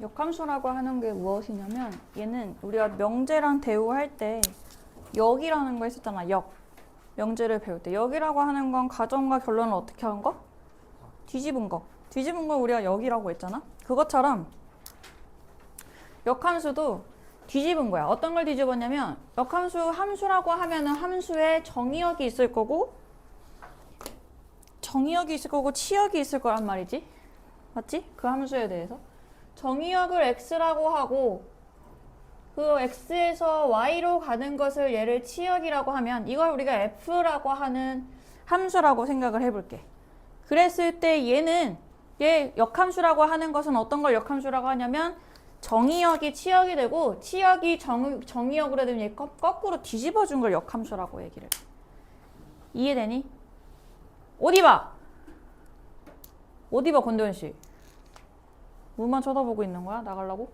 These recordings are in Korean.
역함수라고 하는 게 무엇이냐면 얘는 우리가 명제랑 대우할 때 역이라는 거 했었잖아. 역. 명제를 배울 때 역이라고 하는 건 가정과 결론을 어떻게 한 거? 뒤집은 거. 뒤집은 걸 우리가 역이라고 했잖아. 그것처럼 역함수도 뒤집은 거야. 어떤 걸 뒤집었냐면 역함수 함수라고 하면은 함수에 정의역이 있을 거고 치역이 있을 거란 말이지. 맞지? 그 함수에 대해서 정의역을 x라고 하고 그 x에서 y로 가는 것을 얘를 치역이라고 하면 이걸 우리가 f라고 하는 함수라고 생각을 해볼게. 그랬을 때 얘 역함수라고 하는 것은 어떤 걸 역함수라고 하냐면 정의역이 치역이 되고 치역이 정의역으로 되면 얘 거꾸로 뒤집어준 걸 역함수라고 얘기를 해. 이해되니? 어디 봐! 어디 봐, 권도현 씨. 뭐만 쳐다보고 있는 거야? 나가려고?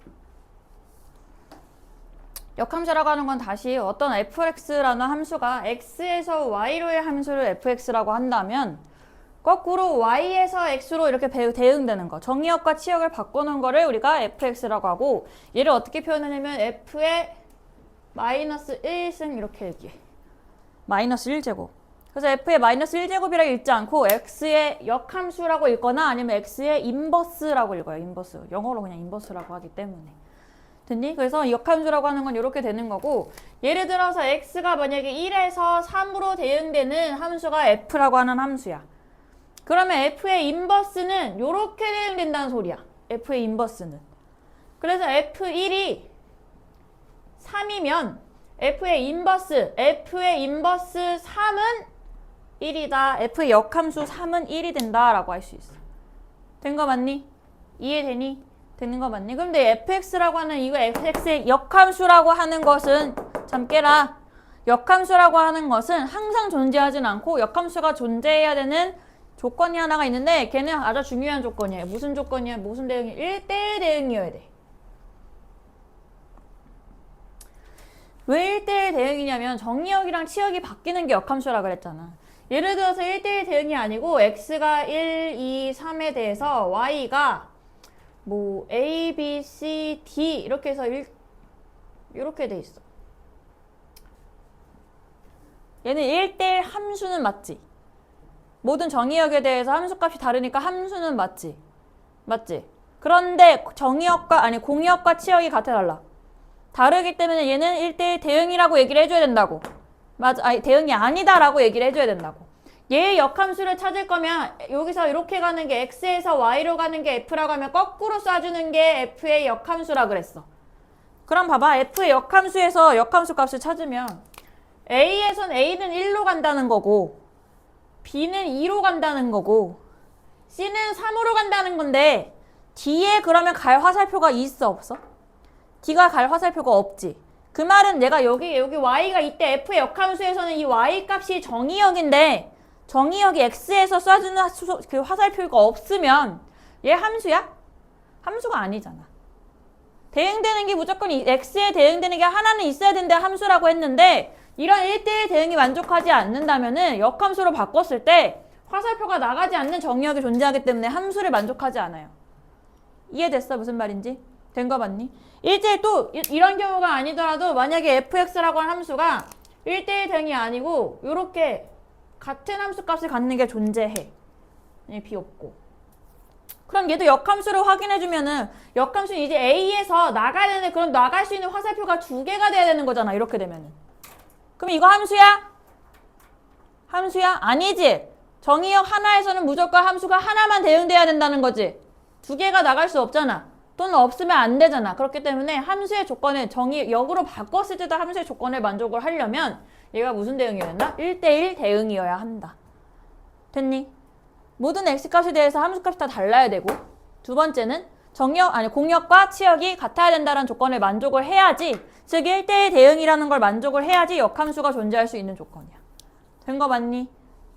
역함수라고 하는 건 다시 어떤 fx라는 함수가 x에서 y로의 함수를 fx라고 한다면 거꾸로 y에서 x로 이렇게 대응되는 거. 정의역과 치역을 바꾸는 거를 우리가 fx라고 하고 얘를 어떻게 표현하냐면 f의 마이너스 1승 이렇게 얘기해. 마이너스 1제곱. 그래서 f의 마이너스 1제곱이라고 읽지 않고 x의 역함수라고 읽거나 아니면 x의 인버스라고 읽어요. 인버스. 영어로 그냥 인버스라고 하기 때문에. 됐니? 그래서 역함수라고 하는 건 이렇게 되는 거고 예를 들어서 x가 만약에 1에서 3으로 대응되는 함수가 f라고 하는 함수야. 그러면 f의 인버스는 이렇게 대응된다는 소리야. f의 인버스는. 그래서 f1이 3이면 f의 인버스 3은 1이다. f의 역함수 3은 1이 된다라고 할 수 있어. 된 거 맞니? 이해되니? 되는 거 맞니? 그런데 fx라고 하는 이거 fx의 역함수라고 하는 것은 잠 깨라. 역함수라고 하는 것은 항상 존재하진 않고 역함수가 존재해야 되는 조건이 하나가 있는데 걔는 아주 중요한 조건이에요. 무슨 조건이야? 무슨 대응이? 1대1 대응이어야 돼. 왜 1대1 대응이냐면 정의역이랑 치역이 바뀌는 게 역함수라 그랬잖아. 예를 들어서 1대1 대응이 아니고 x가 1, 2, 3에 대해서 y가 뭐 a, b, c, d 이렇게 해서 이렇게 돼 있어. 얘는 1대1 함수는 맞지? 모든 정의역에 대해서 함수값이 다르니까 함수는 맞지? 맞지? 그런데 공역과 치역이 같아 달라. 다르기 때문에 얘는 1대1 대응이라고 얘기를 해줘야 된다고. 맞아, 아니 대응이 아니다라고 얘기를 해줘야 된다고. 얘의 역함수를 찾을 거면 여기서 이렇게 가는 게 x에서 y로 가는 게 f라고 하면 거꾸로 쏴주는 게 f의 역함수라 그랬어. 그럼 봐봐. f의 역함수에서 역함수 값을 찾으면 a에선 a는 1로 간다는 거고 b는 2로 간다는 거고 c는 3으로 간다는 건데 d에 그러면 갈 화살표가 있어 없어? d가 갈 화살표가 없지. 그 말은 내가 여기 y가 이때 f의 역함수에서는 이 y 값이 정의역인데 정의역이 x에서 쏴주는 그 화살표가 없으면 얘 함수야? 함수가 아니잖아. 대응되는 게 무조건 x에 대응되는 게 하나는 있어야 된다 함수라고 했는데 이런 1대1 대응이 만족하지 않는다면은 역함수로 바꿨을 때 화살표가 나가지 않는 정의역이 존재하기 때문에 함수를 만족하지 않아요. 이해됐어? 무슨 말인지? 된 거 맞니? 1대1 또 이런 경우가 아니더라도 만약에 fx라고 하는 함수가 1대1 대응이 아니고 이렇게 같은 함수값을 갖는 게 존재해. b 없고. 그럼 얘도 역함수를 확인해주면은 역함수는 이제 a에서 나가야 되는 그런 나갈 수 있는 화살표가 2개가 돼야 되는 거잖아. 이렇게 되면은. 그럼 이거 함수야? 함수야? 아니지. 정의역 하나에서는 무조건 함수가 하나만 대응돼야 된다는 거지. 2개가 나갈 수 없잖아. 또는 없으면 안 되잖아. 그렇기 때문에 함수의 조건을 정의역으로 바꿨을 때도 함수의 조건을 만족을 하려면 얘가 무슨 대응이어야 된다? 1대1 대응이어야 한다. 됐니? 모든 x값에 대해서 함수값이 다 달라야 되고 두 번째는 공역과 치역이 같아야 된다는 조건을 만족을 해야지 즉 1대1 대응이라는 걸 만족을 해야지 역함수가 존재할 수 있는 조건이야. 된 거 맞니?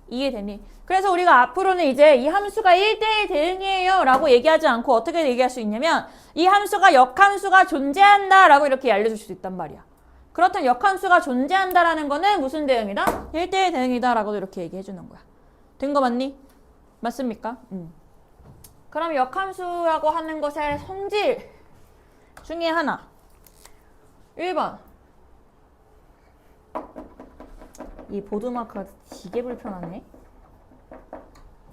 이해되니? 그래서 우리가 앞으로는 이제 이 함수가 1대1 대응이에요 라고 얘기하지 않고 어떻게 얘기할 수 있냐면 이 함수가 역함수가 존재한다 라고 이렇게 알려줄 수 있단 말이야. 그렇다면 역함수가 존재한다라는 거는 무슨 대응이다? 1대1 대응이다 라고도 이렇게 얘기해 주는 거야. 된 거 맞니? 맞습니까? 그럼 역함수라고 하는 것의 성질 중에 하나. 1번. 이 보드마크가 되게 불편하네.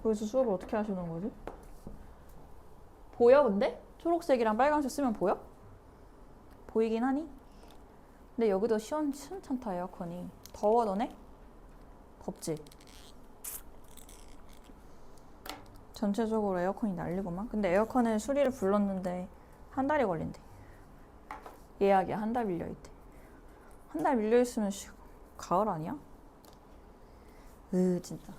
그래서 수업을 어떻게 하시는 거지? 보여 근데? 초록색이랑 빨간색 쓰면 보여? 보이긴 하니? 근데 여기도 시원찮다 에어컨이. 더워 너네? 덥지? 전체적으로 에어컨이 난리구만. 근데 에어컨은 수리를 불렀는데 한 달이 걸린대. 예약이 한 달 밀려있대. 한 달 밀려있으면 가을 아니야? 진짜.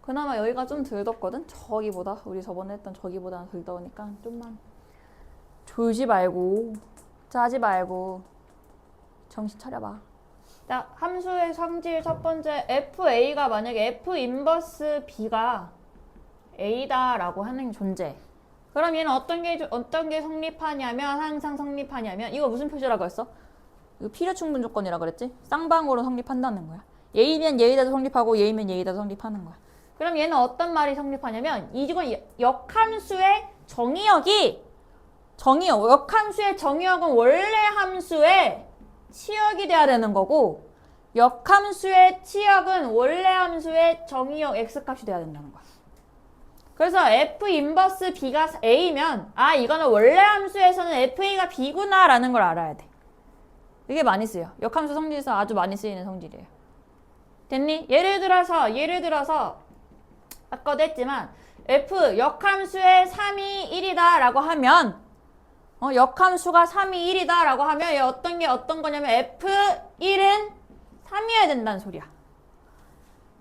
그나마 여기가 좀 덜 덥거든? 저기보다. 우리 저번에 했던 저기보다는 덜 더우니까 좀만 졸지 말고 짜지 말고 정신 차려봐. 자, 함수의 성질 첫 번째 FA가 만약에 F 인버스 B가 A다라고 하는 존재. 그럼 얘는 어떤 게 성립하냐면 항상 성립하냐면 이거 무슨 표시라고 했어? 이거 필요충분 조건이라 그랬지? 쌍방으로 성립한다는 거야. A면 A다도 성립하고 A면 A다도 성립하는 거야. 그럼 얘는 어떤 말이 성립하냐면 이건 역함수의 역함수의 정의역은 원래 함수의 치역이 돼야 되는 거고 역함수의 치역은 원래 함수의 정의역 x값이 돼야 된다는 거야. 그래서 F 인버스 B가 A면 이거는 원래 함수에서는 FA가 B구나 라는 걸 알아야 돼. 이게 많이 쓰여. 역함수 성질에서 아주 많이 쓰이는 성질이에요. 됐니? 예를 들어서 아까도 했지만 F 역함수의 3이 1이다 라고 하면 역함수가 3이 1이다 라고 하면 얘 어떤 거냐면 F1은 3이어야 된다는 소리야.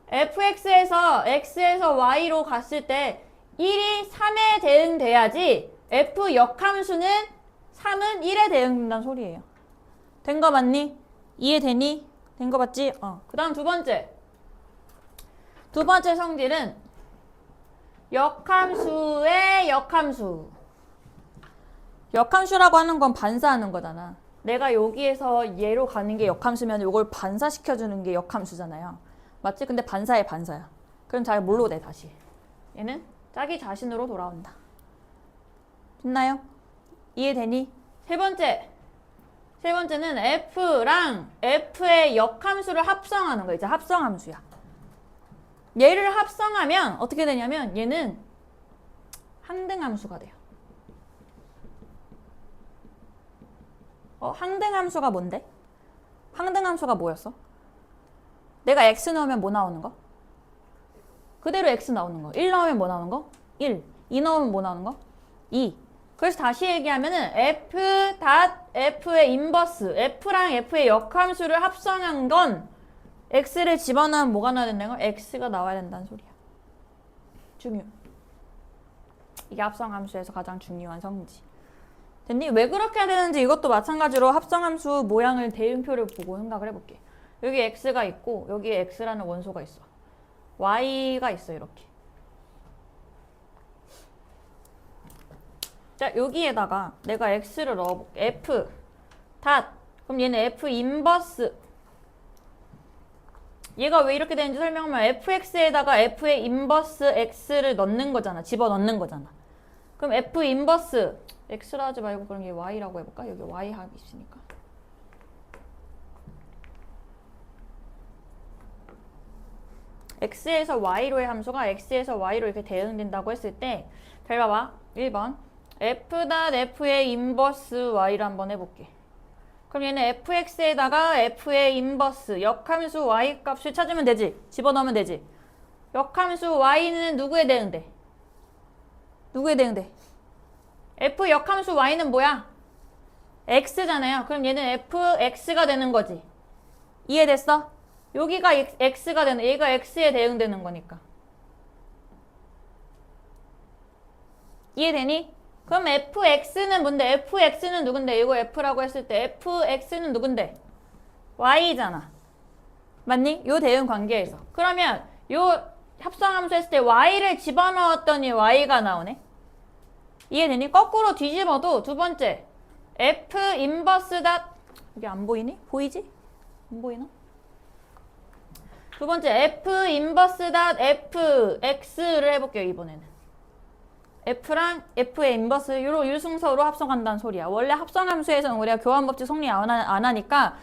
fx에서 x에서 y로 갔을 때 1이 3에 대응돼야지 f 역함수는 3은 1에 대응된다는 소리예요. 된 거 맞니? 이해되니? 된 거 맞지? 그 다음 두 번째 성질은 역함수의 역함수. 역함수라고 하는 건 반사하는 거잖아. 내가 여기에서 얘로 가는 게 역함수면 이걸 반사시켜주는 게 역함수잖아요. 맞지? 근데 반사의 반사야. 그럼 잘 뭘로 돼 다시? 얘는 자기 자신으로 돌아온다. 됐나요? 이해되니? 세 번째는 F랑 F의 역함수를 합성하는 거. 이제 합성함수야. 얘를 합성하면 어떻게 되냐면 얘는 항등함수가 돼요. 항등함수가 뭔데? 항등함수가 뭐였어? 내가 x 넣으면 뭐 나오는 거? 그대로 x 나오는 거. 1 넣으면 뭐 나오는 거? 1. 2 넣으면 뭐 나오는 거? 2. 그래서 다시 얘기하면은 F의 인버스, F랑 F의 역함수를 합성한 건 x를 집어넣으면 뭐가 나와야 된다는 거? x가 나와야 된다는 소리야. 중요. 이게 합성함수에서 가장 중요한 성질. 됐니? 왜 그렇게 해야 되는지 이것도 마찬가지로 합성함수 모양을 대응표를 보고 생각을 해볼게. 여기 x가 있고 여기에 x라는 원소가 있어. y가 있어 이렇게. 자 여기에다가 내가 x를 넣어볼게. f 닷. 그럼 얘는 f 인버스. 얘가 왜 이렇게 되는지 설명하면 fx에다가 f의 인버스 x를 넣는 거잖아. 집어넣는 거잖아. 그럼 f 인버스 x라 하지 말고 그럼 얘 y라고 해볼까? 여기 y 합이 있으니까. x에서 y로의 함수가 x에서 y로 이렇게 대응된다고 했을 때 잘 봐봐. 1번 f.f의 인버스 y를 한번 해볼게. 그럼 얘는 fx에다가 f의 인버스 역함수 y 값을 찾으면 되지. 집어넣으면 되지. 역함수 y는 누구에 대응돼? 누구에 대응돼? f 역함수 y는 뭐야? x잖아요. 그럼 얘는 fx가 되는 거지. 이해됐어? 여기가 x가 되는, 얘가 x에 대응되는 거니까. 이해되니? 그럼 fx는 뭔데? fx는 누군데? 이거 f라고 했을 때 fx는 누군데? y잖아. 맞니? 요 대응 관계에서. 그러면 요 합성함수 했을 때 y를 집어넣었더니 y가 나오네? 이해되니? 거꾸로 뒤집어도 두 번째 f 인버스 닷 이게 안 보이니? 보이지? 안 보이나? 두 번째 f 인버스 닷 f x를 해볼게요. 이번에는 F랑 F의 인버스 요로 유승서로 합성한다는 소리야. 원래 합성함수에서는 우리가 교환법칙 성립 안 하니까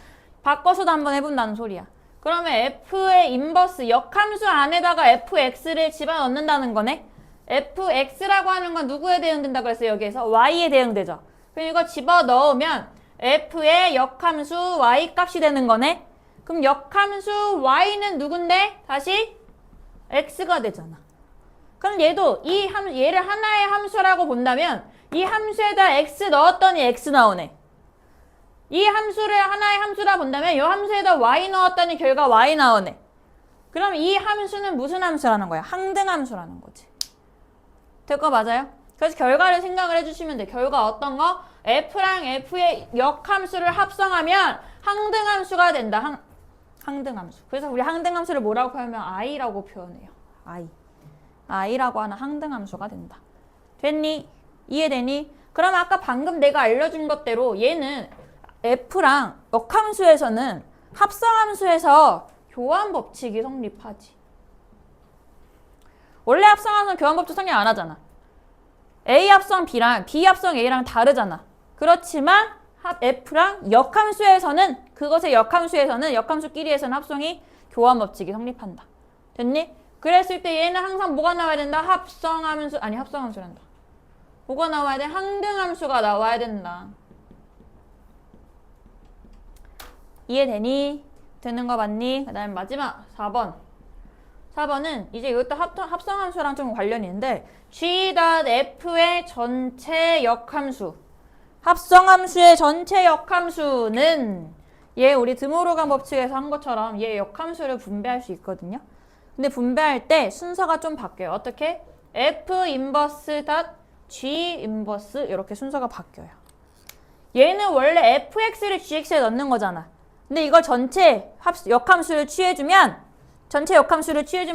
바꿔서도 한번 해본다는 소리야. 그러면 F의 인버스 역함수 안에다가 fx를 집어넣는다는 거네. fx라고 하는 건 누구에 대응된다 그랬어요? 여기에서 y에 대응되죠. 그럼 이거 집어넣으면 f의 역함수 y 값이 되는 거네. 그럼 역함수 y는 누군데? 다시 x가 되잖아. 그럼 얘도 얘를 하나의 함수라고 본다면 이 함수에다 x 넣었더니 x 나오네. 이 함수를 하나의 함수라 본다면 이 함수에다 y 넣었더니 결과 y 나오네. 그럼 이 함수는 무슨 함수라는 거야? 항등함수라는 거지. 될 거 맞아요? 그래서 결과를 생각을 해주시면 돼. 결과 어떤 거? f랑 f의 역함수를 합성하면 항등함수가 된다. 항등함수. 그래서 우리 항등함수를 뭐라고 표현하면 i라고 표현해요. i라고 하는 항등함수가 된다. 됐니? 이해되니? 그럼 아까 방금 내가 알려준 것대로 얘는 f랑 역함수에서는 합성함수에서 교환법칙이 성립하지. 원래 합성함수는 교환법칙 성립 안 하잖아. A 합성 B랑 B 합성 A랑 다르잖아. 그렇지만 F랑 역함수에서는 그것의 역함수에서는 역함수끼리에서는 합성이 교환법칙이 성립한다. 됐니? 그랬을 때 얘는 항상 뭐가 나와야 된다? 합성함수란다. 뭐가 나와야 돼? 항등함수가 나와야 된다. 이해되니? 되는 거 맞니? 그 다음에 마지막 4번. 4번은 이제 이것도 합성함수랑 좀 관련이 있는데 G.F의 전체 역함수. 합성함수의 전체 역함수는 얘 우리 드모르간 법칙에서 한 것처럼 얘 역함수를 분배할 수 있거든요. 근데 분배할 때 순서가 좀 바뀌어요. 어떻게? F 인버스 닷 G 인버스 이렇게 순서가 바뀌어요. 얘는 원래 fx를 gx에 넣는 거잖아. 근데 이걸 전체 역함수를 취해주면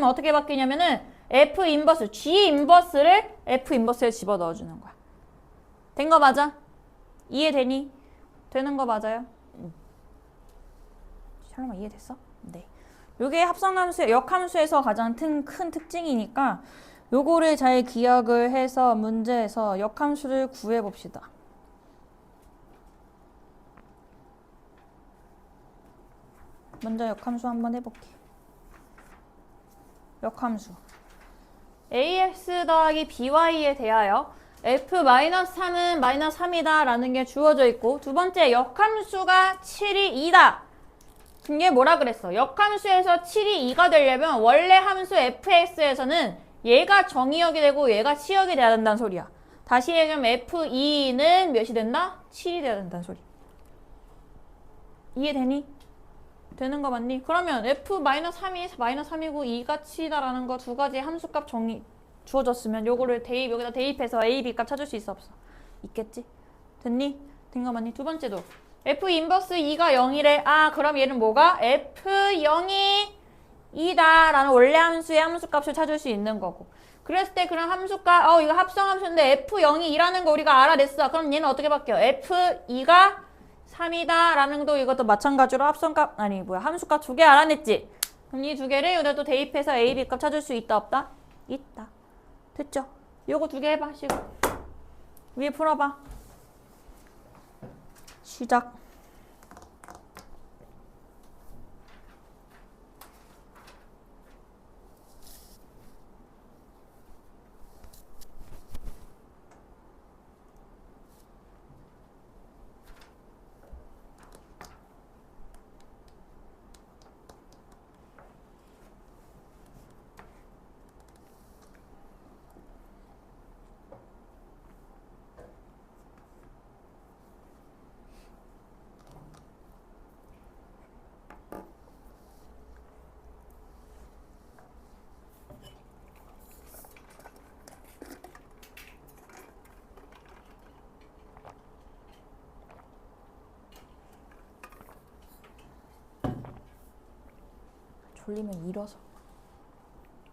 어떻게 바뀌냐면은 f 인버스 g 인버스를 f 인버스에 집어 넣어주는 거야. 된 거 맞아? 이해되니? 되는 거 맞아요? 설마 이해됐어? 네. 요게 합성함수, 역함수에서 가장 큰 특징이니까 요거를 잘 기억을 해서 문제에서 역함수를 구해봅시다. 먼저 역함수 한번 해볼게. 역함수 ax 더하기 by에 대하여 f-3은 -3이다 라는 게 주어져 있고 두 번째 역함수가 7이 2다. 이게 뭐라 그랬어? 역함수에서 7이 2가 되려면 원래 함수 fx에서는 얘가 정의역이 되고 얘가 치역이 돼야 된다는 소리야. 다시 얘기하면 f2는 몇이 된다? 7이 돼야 된다는 소리. 이해되니? 되는 거 맞니? 그러면 f-3이 -3이고 2가 7이다라는 거 두 가지 함수값 주어졌으면 요거를 여기다 대입해서 a, b 값 찾을 수 있어 없어? 있겠지? 됐니? 된 거 맞니? 두 번째도 f 인버스 2가 0이래. 아 그럼 얘는 뭐가? f0이 2다 라는 원래 함수의 함수값을 찾을 수 있는 거고. 그랬을 때 그런 함수값 이거 합성함수인데 f0이 2라는 거 우리가 알아냈어. 그럼 얘는 어떻게 바뀌어? f2가 3이다 라는 것도 이것도 마찬가지로 함수값 두 개 알아냈지? 그럼 이 두 개를 여기다 또 대입해서 a, b 값 찾을 수 있다 없다? 있다. 됐죠? 요거 두 개 해봐. 시고 위에 풀어봐. 시작. 졸리면 일어서.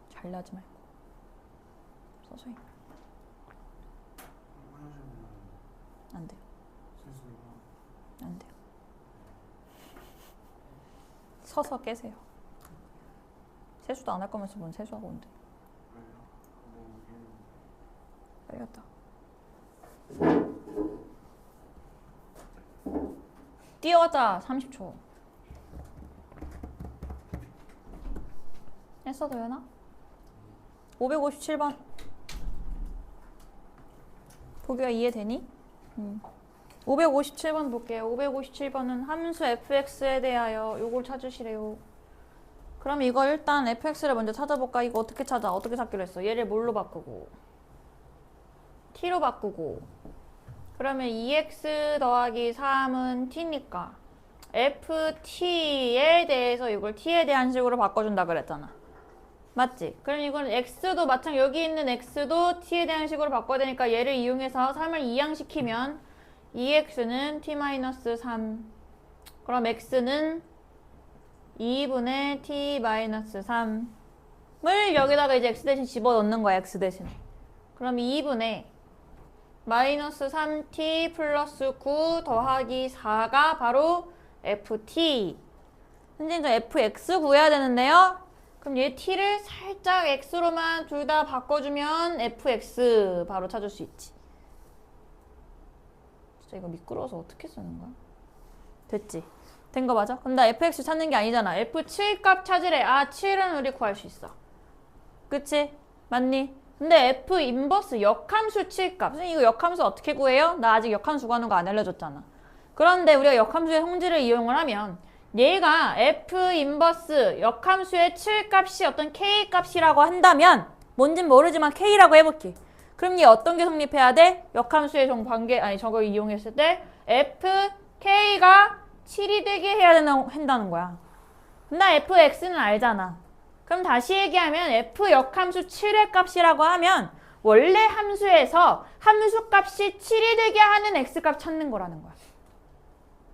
잘나지 말고. 서서히. 안 돼요. 안 돼요. 서서 깨세요. 세수도 안 할 거면서 뭔 세수하고 온대. 되겠다. 뛰어가자. 30초. 했어 도연아? 557번. 보기가 이해되니? 557번 볼게요. 557번은 함수 fx에 대하여 요걸 찾으시래요. 그럼 이거 일단 fx를 먼저 찾아볼까? 이거 어떻게 찾아? 어떻게 찾기로 했어? 얘를 뭘로 바꾸고 t로 바꾸고 그러면 2x 더하기 3은 t니까 ft에 대해서 이걸 t에 대한 식으로 바꿔준다 그랬잖아. 맞지? 그럼 이건 x도 마찬가지 여기 있는 x도 t에 대한 식으로 바꿔야 되니까 얘를 이용해서 3을 이항시키면 2x는 t-3 그럼 x는 2분의 t-3을 여기다가 이제 x 대신 집어넣는 거야. x 대신 그럼 2분의 마이너스 3t 플러스 9 더하기 4가 바로 ft 선생님 fx 구해야 되는데요. 그럼 얘 t를 살짝 x로만 둘 다 바꿔주면 fx 바로 찾을 수 있지. 진짜 이거 미끄러워서 어떻게 쓰는 거야? 됐지? 된 거 맞아? 그럼 나 fx 찾는 게 아니잖아. f7 값 찾으래. 아 7은 우리 구할 수 있어. 그치? 맞니? 근데 f 인버스 역함수 7 값. 선생님 이거 역함수 어떻게 구해요? 나 아직 역함수 구하는 거 안 알려줬잖아. 그런데 우리가 역함수의 성질을 이용을 하면 얘가 f 인버스 역함수의 7 값이 어떤 k 값이라고 한다면 뭔진 모르지만 k라고 해볼게. 그럼 얘 어떤 게 성립해야 돼? 역함수의 관계 아니 저걸 이용했을 때 f k가 7이 되게 해야 한다는 거야. 나 fx는 알잖아. 그럼 다시 얘기하면 f 역함수 7의 값이라고 하면 원래 함수에서 함수 값이 7이 되게 하는 x값 찾는 거라는 거야.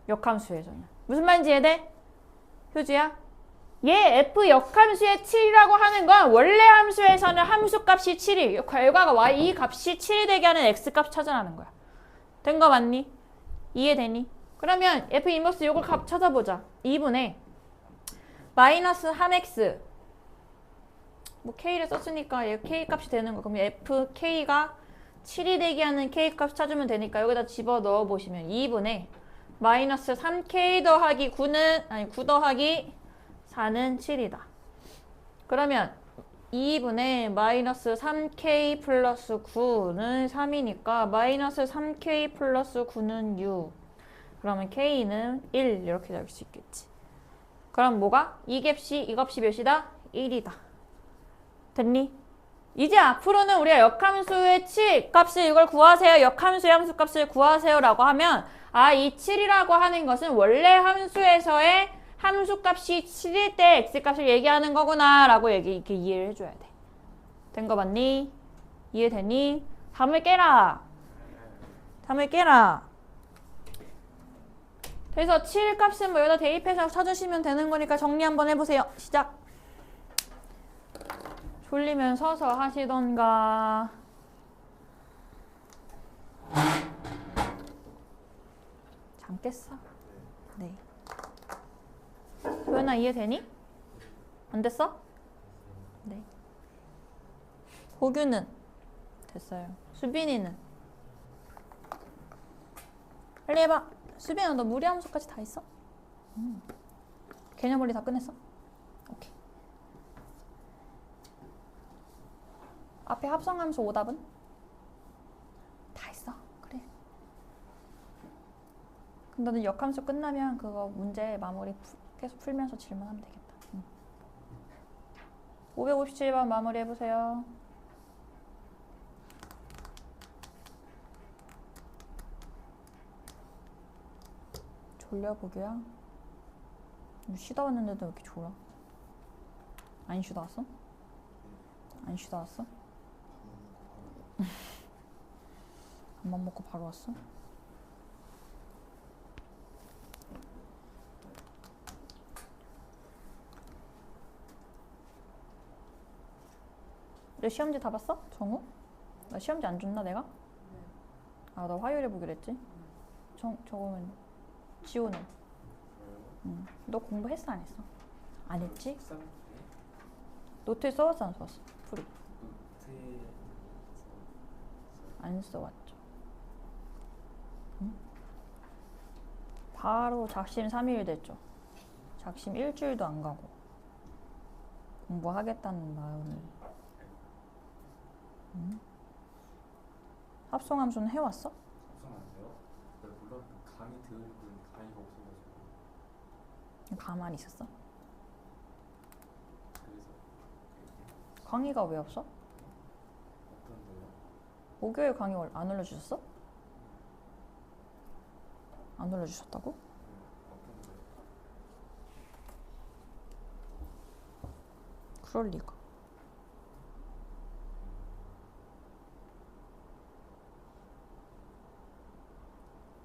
역함수에서는. 무슨 말인지 이해돼? 효주야? 얘 f 역함수의 7이라고 하는 건 원래 함수에서는 함수 값이 7이 결과가 y 이 값이 7이 되게 하는 x값 찾으라는 거야. 된 거 맞니? 이해되니? 그러면 f 인버스 요걸 값 찾아보자. 2분의 마이너스 3x 뭐 k를 썼으니까 얘 k 값이 되는 거. 그럼 fk가 7이 되게 하는 k 값 찾으면 되니까 여기다 집어 넣어 보시면 2분의 마이너스 3k 더하기 9는 아니 9 더하기 4는 7이다. 그러면 2분의 마이너스 3k 플러스 9는 3이니까 마이너스 3k 플러스 9는 6. 그러면 k는 1 이렇게 잡을 수 있겠지. 그럼 뭐가? 이 값이 몇이다? 1이다. 됐니? 이제 앞으로는 우리가 역함수의 7 값을 이걸 구하세요. 역함수의 함수 값을 구하세요 라고 하면 아, 이 7이라고 하는 것은 원래 함수에서의 함수 값이 7일 때 x 값을 얘기하는 거구나 라고 이렇게 이해를 해줘야 돼. 된 거 맞니? 이해되니? 잠을 깨라. 잠을 깨라. 그래서 7 값은 뭐 여기다 대입해서 찾으시면 되는 거니까 정리 한번 해보세요. 시작. 졸리면 서서 하시던가. 잠 깼어? 네. 도연아 이해되니? 안 됐어? 네. 호규는? 됐어요. 수빈이는? 빨리 해봐. 수빈아 너 무리함수까지 다 했어? 개념 원리 다 끝냈어? 오케이. 앞에 합성함수 오답은? 다 했어? 그래. 그럼 너는 역함수 끝나면 그거 문제 마무리 계속 풀면서 질문하면 되겠다. 557번 마무리 해보세요. 졸려 보기야? 쉬다 왔는데도 왜 이렇게 졸아? 안 쉬다 왔어? 안 쉬다 왔어? 밥만 먹고 바로 왔어? 너 시험지 다 봤어? 정우? 나 시험지 안 줬나 내가? 아, 나 화요일에 보기로 했지? 저거는 지호는? 너 공부했어 안 했어? 안 했지? 노트에 써왔어 안 써왔어? 풀이? 안 써왔죠. 응? 바로 작심 3일 됐죠. 작심 일주일도 안 가고 공부하겠다는 마음이. 응? 합성함수는 해왔어? 합성 안 돼요? 물론 강의 들은 강의가 없어가지고 가만히 있었어? 그래서 강의가 왜 없어? 어떤데요? 목요일 강의 안 올려주셨어? 안 올려주셨다고? 어떤데요? 그럴 리가.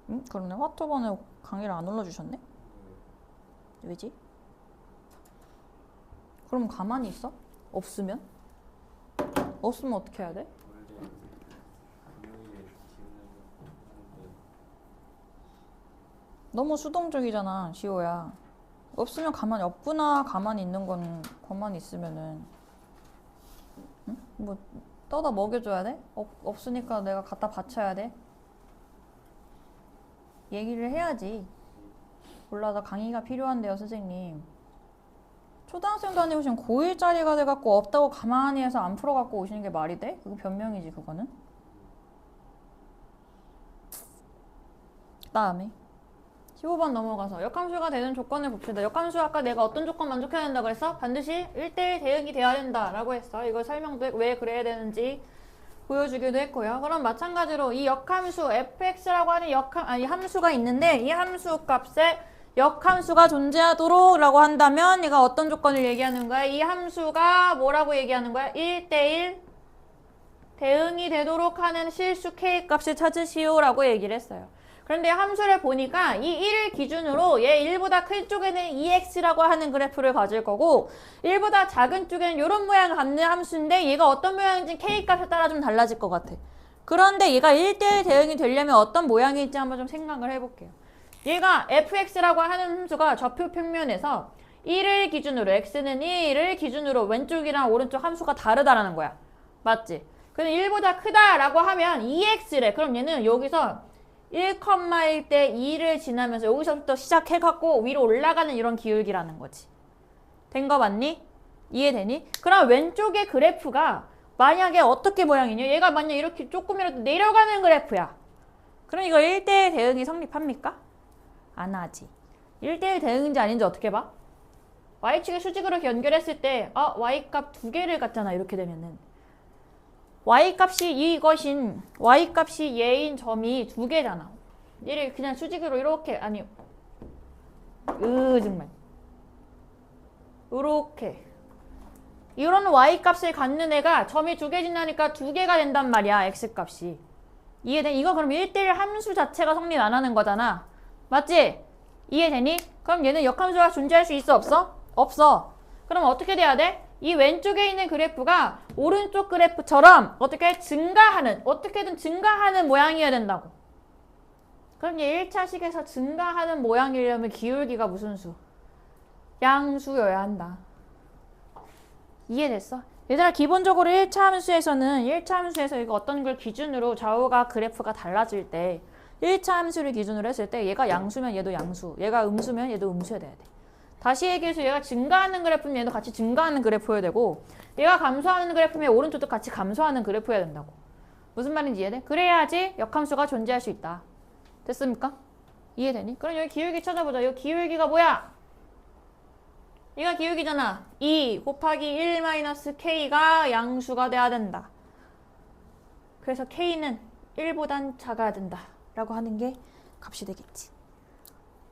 응? 그러네. 화토번에 강의를 안 올려주셨네? 왜지? 그럼 가만히 있어? 없으면? 없으면 어떻게 해야 돼? 원래 금요일에 기운을 하는데 너무 수동적이잖아, 지호야. 없으면 가만히 없구나. 가만히 있는 건 가만히 있으면은 응? 뭐 떠다 먹여줘야 돼? 없으니까 내가 갖다 바쳐야 돼? 얘기를 해야지. 몰라서 강의가 필요한데요, 선생님. 초등학생도 아니고 지금 고1짜리가 돼갖고 없다고 가만히 해서 안 풀어갖고 오시는 게 말이 돼? 그거 변명이지, 그거는. 그 다음에 15번 넘어가서 역함수가 되는 조건을 봅시다. 역함수 아까 내가 어떤 조건 만족해야 된다 그랬어? 반드시 1대1 대응이 돼야 된다 라고 했어. 이거 설명도 했고 왜 그래야 되는지 보여주기도 했고요. 그럼 마찬가지로 이 역함수 fx라고 하는 함수가 있는데 이 함수 값에 역함수가 존재하도록 라고 한다면 얘가 어떤 조건을 얘기하는 거야? 이 함수가 뭐라고 얘기하는 거야? 1대1 대응이 되도록 하는 실수 k 값을 찾으시오 라고 얘기를 했어요. 그런데 함수를 보니까 이 1을 기준으로 얘 1보다 큰 쪽에는 2x라고 하는 그래프를 가질 거고 1보다 작은 쪽에는 이런 모양을 갖는 함수인데 얘가 어떤 모양인지 k값에 따라 좀 달라질 것 같아. 그런데 얘가 1대1 대응이 되려면 어떤 모양일지 한번 좀 생각을 해볼게요. 얘가 fx라고 하는 함수가 좌표 평면에서 1을 기준으로 x는 1을 기준으로 왼쪽이랑 오른쪽 함수가 다르다라는 거야. 맞지? 근데 1보다 크다라고 하면 2x래. 그럼 얘는 여기서 1,1 때 2를 지나면서 여기서부터 시작해갖고 위로 올라가는 이런 기울기라는 거지. 된 거 맞니? 이해되니? 그럼 왼쪽의 그래프가 만약에 어떻게 모양이냐? 얘가 만약 이렇게 조금이라도 내려가는 그래프야. 그럼 이거 1대1 대응이 성립합니까? 안 하지. 1대1 대응인지 아닌지 어떻게 봐? y축의 수직으로 연결했을 때 y값 두 개를 갖잖아. 이렇게 되면은 y값이 이것인 y값이 얘인 점이 두 개잖아. 얘를 그냥 수직으로 이렇게 정말 이렇게 이런 y값을 갖는 애가 점이 두 개 지나니까 두 개가 된단 말이야. x값이. 이해돼? 이거 그럼 1대1 함수 자체가 성립 안 하는 거잖아. 맞지? 이해되니? 그럼 얘는 역함수가 존재할 수 있어? 없어? 없어. 그럼 어떻게 돼야 돼? 이 왼쪽에 있는 그래프가 오른쪽 그래프처럼 어떻게든 증가하는 모양이어야 된다고. 그럼 얘 1차식에서 증가하는 모양이려면 기울기가 무슨 수? 양수여야 한다. 이해됐어? 얘들아, 기본적으로 1차 함수에서 이거 어떤 걸 기준으로 좌우가 그래프가 달라질 때 1차 함수를 기준으로 했을 때 얘가 양수면 얘도 양수, 얘가 음수면 얘도 음수여야 돼야 돼. 다시 얘기해서 얘가 증가하는 그래프면 얘도 같이 증가하는 그래프여야 되고 얘가 감소하는 그래프면 오른쪽도 같이 감소하는 그래프여야 된다고. 무슨 말인지 이해돼? 그래야지 역함수가 존재할 수 있다. 됐습니까? 이해되니? 그럼 여기 기울기 찾아보자. 여기 기울기가 뭐야? 얘가 기울기잖아. 2 곱하기 1-k가 양수가 돼야 된다. 그래서 k는 1보단 작아야 된다 라고 하는 게 값이 되겠지.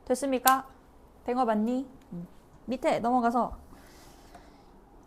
됐습니까? 된 거 맞니? 밑에 넘어가서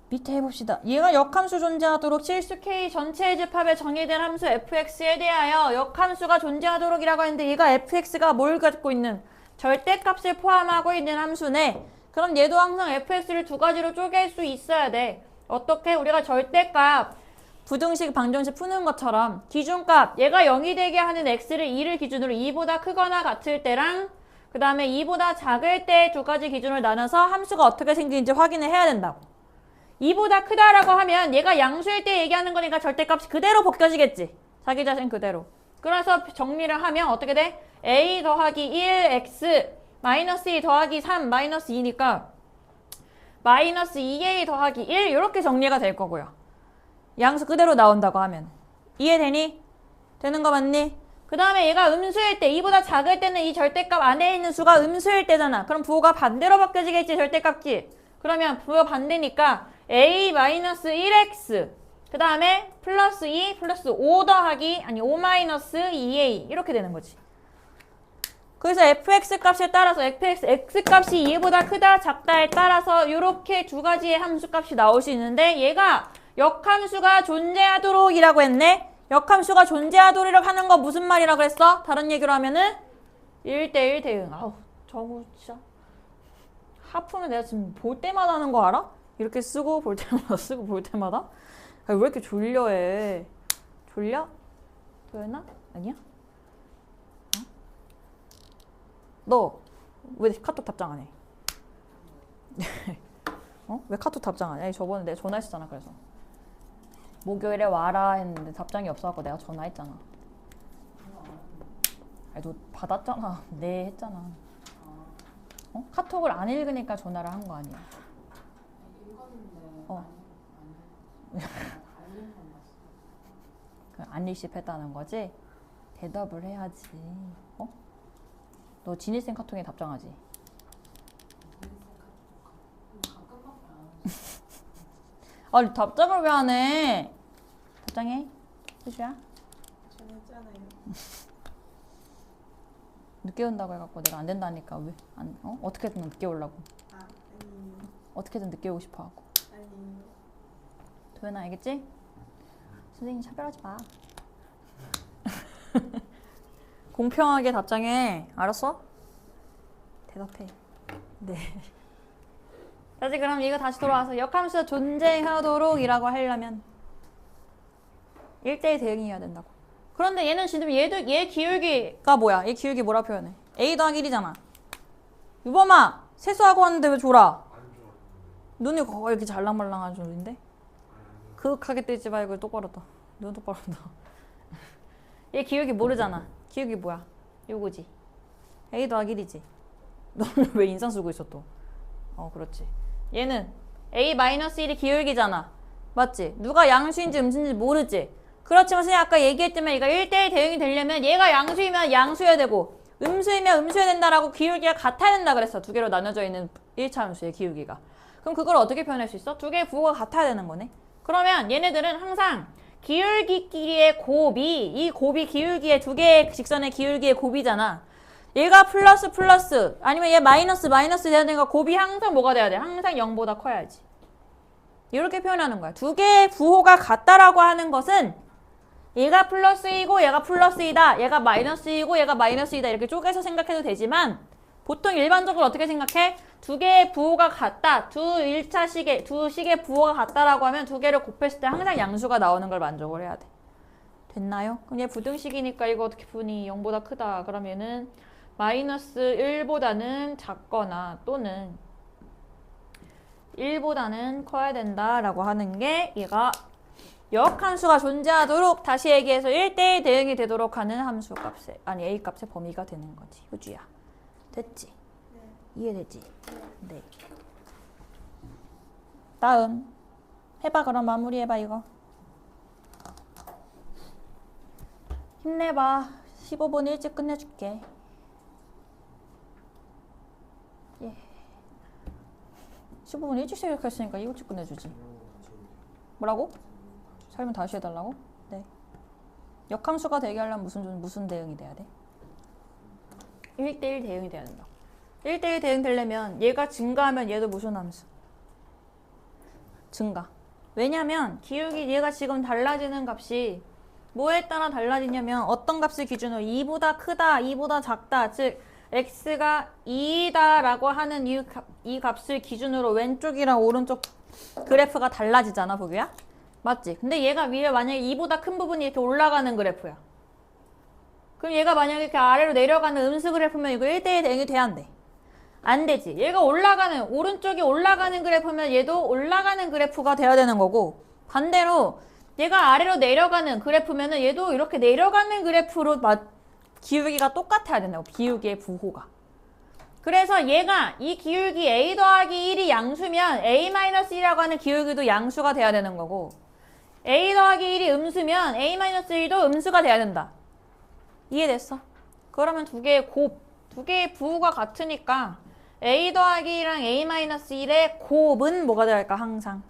밑에 해봅시다. 얘가 역함수 존재하도록 실수 k 전체의 집합에 정의된 함수 fx에 대하여 역함수가 존재하도록 이라고 했는데 얘가 fx가 뭘 갖고 있는? 절대값을 포함하고 있는 함수네. 그럼 얘도 항상 fx를 두 가지로 쪼갤 수 있어야 돼. 어떻게? 우리가 절대값 부등식 방정식 푸는 것처럼 기준값 얘가 0이 되게 하는 x를 2를 기준으로 2보다 크거나 같을 때랑 그 다음에 2보다 작을 때 두 가지 기준을 나눠서 함수가 어떻게 생기는지 확인을 해야 된다고. 2보다 크다라고 하면 얘가 양수일 때 얘기하는 거니까 절대값이 그대로 벗겨지겠지. 자기 자신 그대로. 그래서 정리를 하면 어떻게 돼? a 더하기 1 x 마이너스 2 더하기 3 마이너스 2니까 마이너스 2a 더하기 1 이렇게 정리가 될 거고요. 양수 그대로 나온다고 하면. 이해되니? 되는 거 맞니? 그 다음에 얘가 음수일 때, 2보다 작을 때는 이 절대값 안에 있는 수가 음수일 때잖아. 그럼 부호가 반대로 바뀌어지겠지, 절대값지. 그러면 부호 반대니까 a-1x 그 다음에 플러스 2 플러스 5 더하기 5 마이너스 2a 이렇게 되는 거지. 그래서 fx 값에 따라서 x 값이 2보다 크다 작다에 따라서 이렇게 두 가지의 함수 값이 나올 수 있는데 얘가 역함수가 존재하도록 이라고 했네. 역함수가 존재하도록 하는 거 무슨 말이라 그랬어? 다른 얘기로 하면은 1대1 대응. 아우 저거 진짜 하품은 내가 지금 볼 때마다 하는 거 알아? 이렇게 쓰고 볼 때마다 쓰고 볼 때마다? 아, 왜 이렇게 졸려해? 졸려? 도연아? 아니야? 어? 너 왜 카톡 답장 안 해? 어? 왜 카톡 답장 안 해? 저번에 내가 전화했었잖아. 그래서 목요일에 와라 했는데 답장이 없어갖고 내가 전화했잖아. 아니 너 받았잖아. 네 했잖아. 어? 카톡을 안 읽으니까 전화를 한 거 아니야. 어. 안 리시했다는 거지? 대답을 해야지. 어? 너 지니쌤 카톡에 답장하지? 아니 답장을 왜 안 해? 답장해? 수주야? 전했잖아요. 늦게 온다고 해갖고 내가 안 된다니까 왜? 어떻게든 늦게 오려고. 아, 아니, 어떻게든 늦게 오고 싶어 하고. 아니. 도연아 알겠지? 선생님 차별하지 마. 공평하게 답장해. 알았어? 대답해. 네. 다시 그럼 이거 다시 돌아와서 역함수가 존재하도록 이라고 하려면 1대1 대응이어야 된다고. 그런데 얘는 지금 얘 기울기가 뭐야? 얘 기울기 뭐라 표현해? a 더하기 1이잖아. 유범아 세수하고 왔는데 왜 졸아? 눈이 거의 이렇게 잘랑말랑한 졸인데? 그윽하게 뜨지 말고 똑바로 떠. 눈 똑바로 떠. 얘 기울기 모르잖아. 기울기 뭐야? 요거지. a 더하기 1이지. 너는 왜 인상 쓰고 있어 또? 그렇지. 얘는 a-1이 기울기잖아. 맞지? 누가 양수인지 음수인지 모르지? 그렇지만 선생님 아까 얘기했지만 얘가 1대1 대응이 되려면 얘가 양수이면 양수여야 되고 음수이면 음수여야 된다라고 기울기가 같아야 된다 그랬어. 두 개로 나눠져 있는 1차 함수의 기울기가. 그럼 그걸 어떻게 표현할 수 있어? 두 개의 부호가 같아야 되는 거네. 그러면 얘네들은 항상 기울기끼리의 곱이 이 곱이 기울기의 두 개의 직선의 기울기의 곱이잖아. 얘가 플러스 플러스 아니면 얘 마이너스 마이너스 돼야 되니까 곱이 항상 뭐가 돼야 돼? 항상 0보다 커야지. 이렇게 표현하는 거야. 두 개의 부호가 같다라고 하는 것은 얘가 플러스이고 얘가 플러스이다. 얘가 마이너스이고 얘가 마이너스이다. 이렇게 쪼개서 생각해도 되지만 보통 일반적으로 어떻게 생각해? 두 개의 부호가 같다. 두 식의 부호가 같다라고 하면 두 개를 곱했을 때 항상 양수가 나오는 걸 만족을 해야 돼. 됐나요? 그럼 얘 부등식이니까 이거 어떻게 푸니? 0보다 크다. 그럼 얘는 마이너스 1보다는 작거나 또는 1보다는 커야 된다라고 하는 게 얘가 역함수가 존재하도록 다시 얘기해서 1대1 대응이 되도록 하는 함수 값의 A 값의 범위가 되는 거지. 효주야. 됐지? 네. 이해되지? 네. 다음 해봐. 그럼 마무리해봐 이거. 힘내봐. 15분 일찍 끝내줄게. 예. 15분 일찍 시작했으니까 일찍 끝내주지. 뭐라고? 설명 다시 해달라고? 네. 역함수가 되게 하려면 무슨 대응이 돼야 돼? 1대1 대응이 돼야 된다. 1대1 대응 되려면 얘가 증가하면 얘도 무슨 함수? 증가. 왜냐면 기울기 얘가 지금 달라지는 값이 뭐에 따라 달라지냐면 어떤 값을 기준으로 2보다 크다, 2보다 작다, 즉 x가 2다 라고 하는 이 값을 기준으로 왼쪽이랑 오른쪽 그래프가 달라지잖아, 보규야? 맞지? 근데 얘가 위에 만약에 2보다 큰 부분이 이렇게 올라가는 그래프야. 그럼 얘가 만약에 이렇게 아래로 내려가는 음수 그래프면 이거 1대1 대응이 돼야 안 돼? 안 되지. 얘가 오른쪽이 올라가는 그래프면 얘도 올라가는 그래프가 돼야 되는 거고 반대로 얘가 아래로 내려가는 그래프면은 얘도 이렇게 내려가는 그래프로 기울기가 똑같아야 된다고. 기울기의 부호가. 그래서 얘가 이 기울기 a 더하기 1이 양수면 a-1이라고 하는 기울기도 양수가 돼야 되는 거고 a 더하기 1이 음수면 a-1도 음수가 돼야 된다. 이해됐어? 그러면 두 개의 부호가 같으니까 a 더하기 1이랑 a-1의 곱은 뭐가 될까 항상?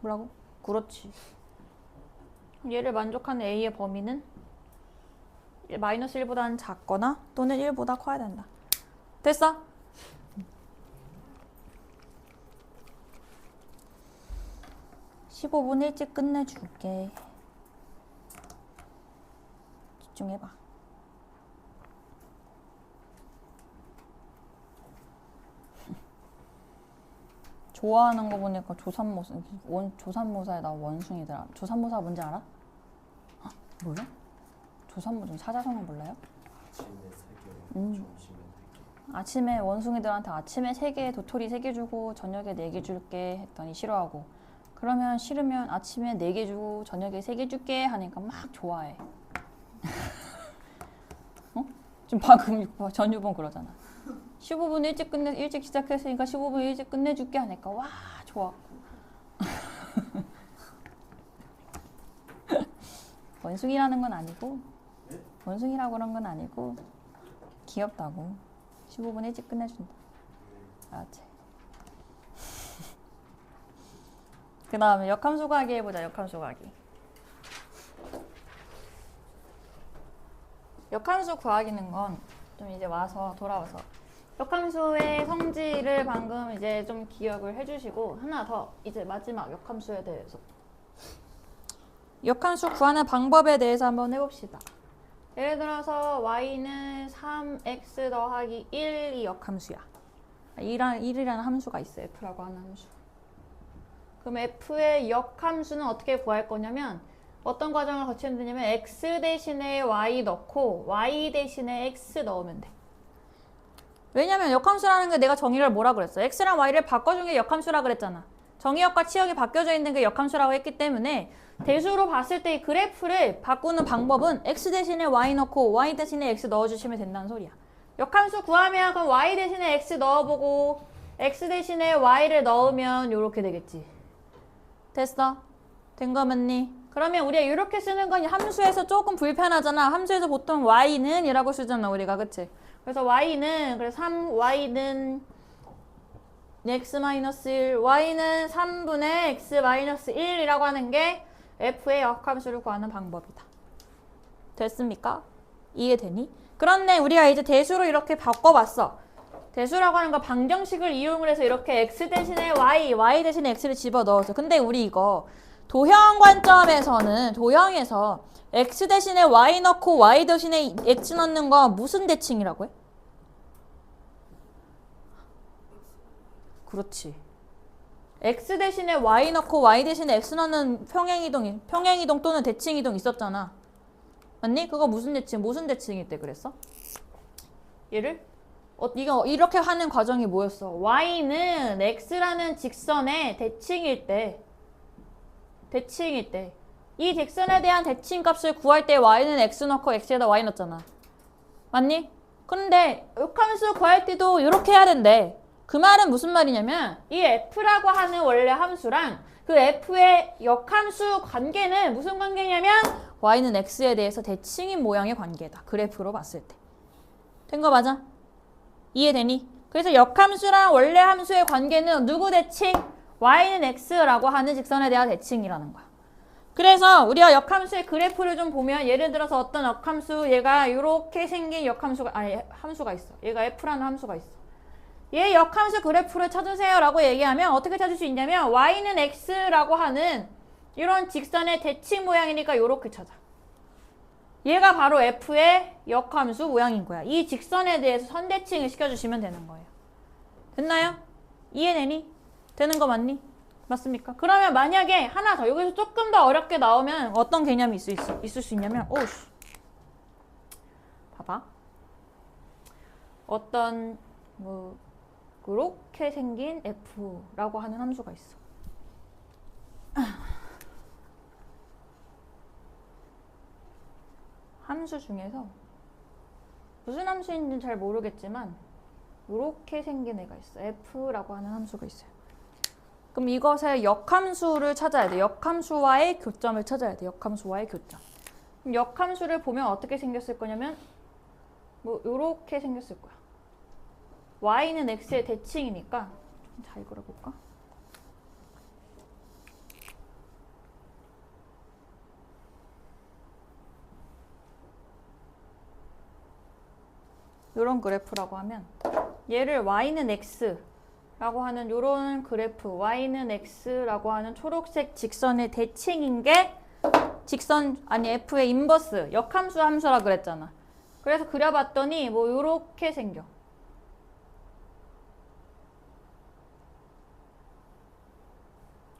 뭐라고? 그렇지. 얘를 만족하는 a의 범위는 마이너스 1보다는 작거나 또는 1보다 커야 된다. 됐어? (15분) 일찍 끝내줄게. 집중해봐. 좋아하는 거 보니까 조산모사에 나온 원숭이들. 조산모사 뭔지 알아? 몰라? 조산모사 사자성어 몰라요? 아침에 3개, 점심에 4개. 아침에 원숭이들한테 아침에 3개 도토리 3개 주고 저녁에 4개 줄게 했더니 싫어하고 그러면 싫으면 아침에 4개 주고 저녁에 3개 줄게 하니까 막 좋아해. 어? 지금 방금 전유본 그러잖아. 15분 일찍 시작했으니까 15분 일찍 끝내줄게 하니까 와 좋아. 원숭이라는 건 아니고 원숭이라고 그런 건 아니고 귀엽다고. 15분 일찍 끝내준다. 알았지? 그 다음에 역함수 구하기 해보자. 역함수 구하기. 역함수 구하기는 건 좀 이제 돌아와서 역함수의 성질을 방금 이제 좀 기억을 해주시고 하나 더 이제 마지막 역함수에 대해서 역함수 구하는 방법에 대해서 한번 해봅시다. 예를 들어서 y는 3x 더하기 1이 역함수야. 1이라는 함수가 있어. f라고 하는 함수. 그럼 f의 역함수는 어떻게 구할 거냐면 어떤 과정을 거치면 되냐면 x 대신에 y 넣고 y 대신에 x 넣으면 돼. 왜냐면 역함수라는 게 내가 정의를 뭐라 그랬어? x랑 y를 바꿔준 게 역함수라 그랬잖아. 정의역과 치역이 바뀌어져 있는 게 역함수라고 했기 때문에 대수로 봤을 때 이 그래프를 바꾸는 방법은 x 대신에 y 넣고 y 대신에 x 넣어주시면 된다는 소리야. 역함수 구하면 그럼 y 대신에 x 넣어보고 x 대신에 y를 넣으면 이렇게 되겠지. 됐어? 된 거 맞니? 그러면 우리가 이렇게 쓰는 건 함수에서 조금 불편하잖아. 함수에서 보통 y는 이라고 쓰잖아 우리가. 그치? 그래서 y는 그래서 3y는 x-1 y는 3분의 x-1이라고 하는 게 f의 역함수를 구하는 방법이다. 됐습니까? 이해되니? 그런데 우리가 이제 대수로 이렇게 바꿔봤어. 대수라고 하는 거 방정식을 이용을 해서 이렇게 x 대신에 y 대신에 x를 집어넣었어. 근데 우리 이거 도형 관점에서는 도형에서 x 대신에 y 넣고 y 대신에 x 넣는 거 무슨 대칭이라고 해? 그렇지. x 대신에 y 넣고 y 대신에 x 넣는 평행이동 또는 대칭이동 있었잖아. 맞니? 그거 무슨 대칭일 때 그랬어? 얘를? 이거 이렇게 하는 과정이 뭐였어? y는 x라는 직선의 대칭일 때 이 직선에 대한 대칭 값을 구할 때 y는 x 넣고 x에다 y 넣었잖아. 맞니? 근데 역함수 구할 때도 이렇게 해야 된대. 그 말은 무슨 말이냐면 이 f라고 하는 원래 함수랑 그 f의 역함수 관계는 무슨 관계냐면 y는 x에 대해서 대칭인 모양의 관계다. 그래프로 봤을 때. 된 거 맞아? 이해되니? 그래서 역함수랑 원래 함수의 관계는 누구 대칭? y는 x라고 하는 직선에 대한 대칭이라는 거야. 그래서 우리가 역함수의 그래프를 좀 보면 예를 들어서 어떤 역함수 얘가 이렇게 생긴 함수가 있어. 얘가 f라는 함수가 있어. 얘 역함수 그래프를 찾으세요 라고 얘기하면 어떻게 찾을 수 있냐면 y는 x라고 하는 이런 직선의 대칭 모양이니까 이렇게 찾아. 얘가 바로 f의 역함수 모양인 거야. 이 직선에 대해서 선대칭을 시켜주시면 되는 거예요. 됐나요? 이해되니? 되는 거 맞니? 맞습니까? 그러면 만약에 하나 더 여기서 조금 더 어렵게 나오면 어떤 개념이 있을 수 있냐면 오씨 봐봐. 어떤 그렇게 생긴 f라고 하는 함수가 있어. 함수 중에서 무슨 함수인지는 잘 모르겠지만 이렇게 생긴 애가 있어. f라고 하는 함수가 있어요. 그럼 이것의 역함수를 찾아야 돼. 역함수와의 교점을 찾아야 돼. 역함수와의 교점. 그럼 역함수를 보면 어떻게 생겼을 거냐면 뭐 이렇게 생겼을 거야. y는 x의 대칭이니까 좀 잘 그려볼까? 이런 그래프라고 하면 얘를 y는 x라고 하는 이런 그래프 y는 x라고 하는 초록색 직선의 대칭인 게 직선 아니 f의 인버스 역함수 함수라 그랬잖아. 그래서 그려봤더니 뭐 이렇게 생겨.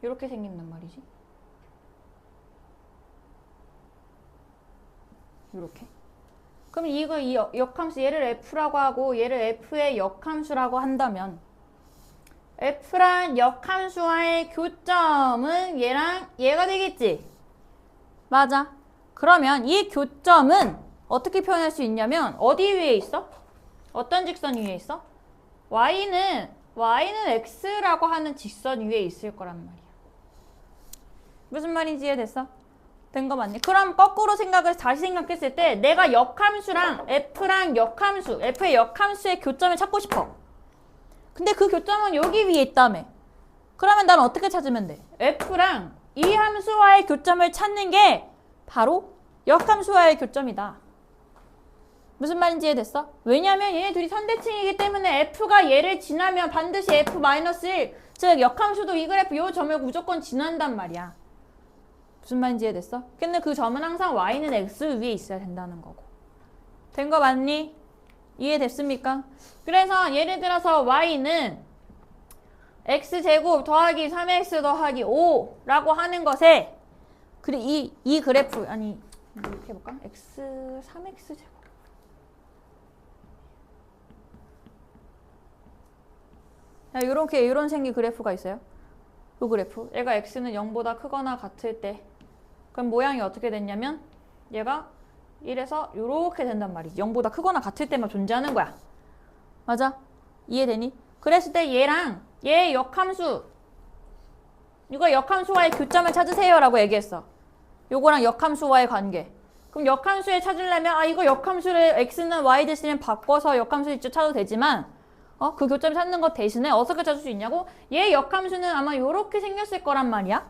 이렇게 생긴단 말이지. 이렇게. 그럼 이거 이 역함수 얘를 f라고 하고 얘를 f의 역함수라고 한다면 f란 역함수와의 교점은 얘랑 얘가 되겠지? 맞아. 그러면 이 교점은 어떻게 표현할 수 있냐면 어디 위에 있어? 어떤 직선 위에 있어? y는 x라고 하는 직선 위에 있을 거란 말이야. 무슨 말인지 이해됐어? 된 거 맞니? 그럼 거꾸로 다시 생각했을 때 내가 역함수랑 f랑 f의 역함수의 교점을 찾고 싶어. 근데 그 교점은 여기 위에 있다며. 그러면 난 어떻게 찾으면 돼? f랑 이 함수와의 교점을 찾는 게 바로 역함수와의 교점이다. 무슨 말인지 이해됐어? 왜냐면 얘네 둘이 선대칭이기 때문에 f가 얘를 지나면 반드시 f-1, 즉 역함수도 이 그래프 요 점을 무조건 지난단 말이야. 무슨 말인지 이해됐어? 근데 그 점은 항상 y는 x 위에 있어야 된다는 거고. 된 거 맞니? 이해됐습니까? 그래서 예를 들어서 y는 x제곱 더하기 3x 더하기 5라고 하는 것에 그래 이 그래프 아니 이렇게 해볼까? x 3x제곱 이런 생긴 그래프가 있어요. 이 그래프 얘가 x는 0보다 크거나 같을 때 그럼 모양이 어떻게 됐냐면 얘가 1에서 이렇게 된단 말이지. 0보다 크거나 같을 때만 존재하는 거야. 맞아? 이해되니? 그랬을 때 얘랑 얘 역함수 이거 역함수와의 교점을 찾으세요 라고 얘기했어. 요거랑 역함수와의 관계. 그럼 역함수에 찾으려면 이거 역함수를 x는 y 대신에 바꿔서 역함수 직접 찾아도 되지만 그 교점 찾는 것 대신에 어떻게 찾을 수 있냐고? 얘 역함수는 아마 요렇게 생겼을 거란 말이야.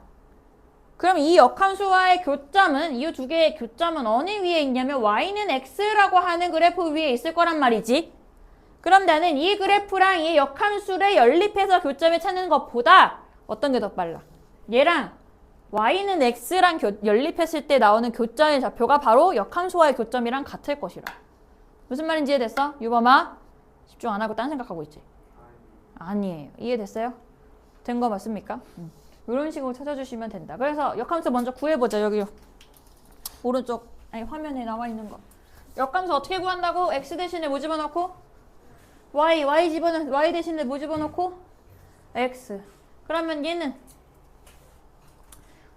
그럼 이 역함수와의 교점은 이 두 개의 교점은 어느 위에 있냐면 y는 x라고 하는 그래프 위에 있을 거란 말이지. 그럼 나는 이 그래프랑 이 역함수를 연립해서 교점을 찾는 것보다 어떤 게 더 빨라? 얘랑 y는 x랑 연립했을 때 나오는 교점의 좌표가 바로 역함수와의 교점이랑 같을 것이라. 무슨 말인지 이해됐어? 유범아? 집중 안 하고 딴 생각하고 있지? 아니에요. 이해됐어요? 된 거 맞습니까? 이런 식으로 찾아주시면 된다. 그래서 역함수 먼저 구해보자. 여기 오른쪽 화면에 나와 있는 거. 역함수 어떻게 구한다고? x 대신에 뭐 집어넣고? y 대신에 뭐 집어넣고? x. 그러면 얘는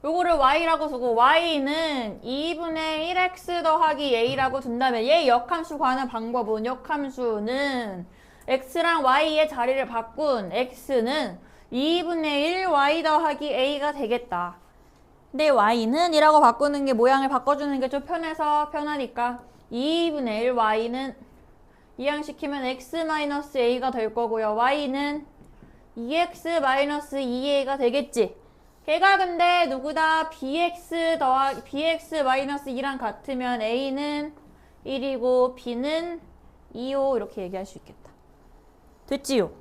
요거를 y라고 쓰고 y는 2분의 1x 더하기 a라고 둔다면 얘 역함수 구하는 방법은 역함수는 x랑 y의 자리를 바꾼 x는 2분의 1y 더하기 a가 되겠다. 근데 y는 이라고 바꾸는 게 모양을 바꿔주는 게 좀 편하니까 2분의 1y는 이항시키면 x-a가 될 거고요. y는 2x-2a가 되겠지. 걔가 근데 누구다 bx-2랑 같으면 a는 1이고 b는 2요 이렇게 얘기할 수 있겠다. 됐지요?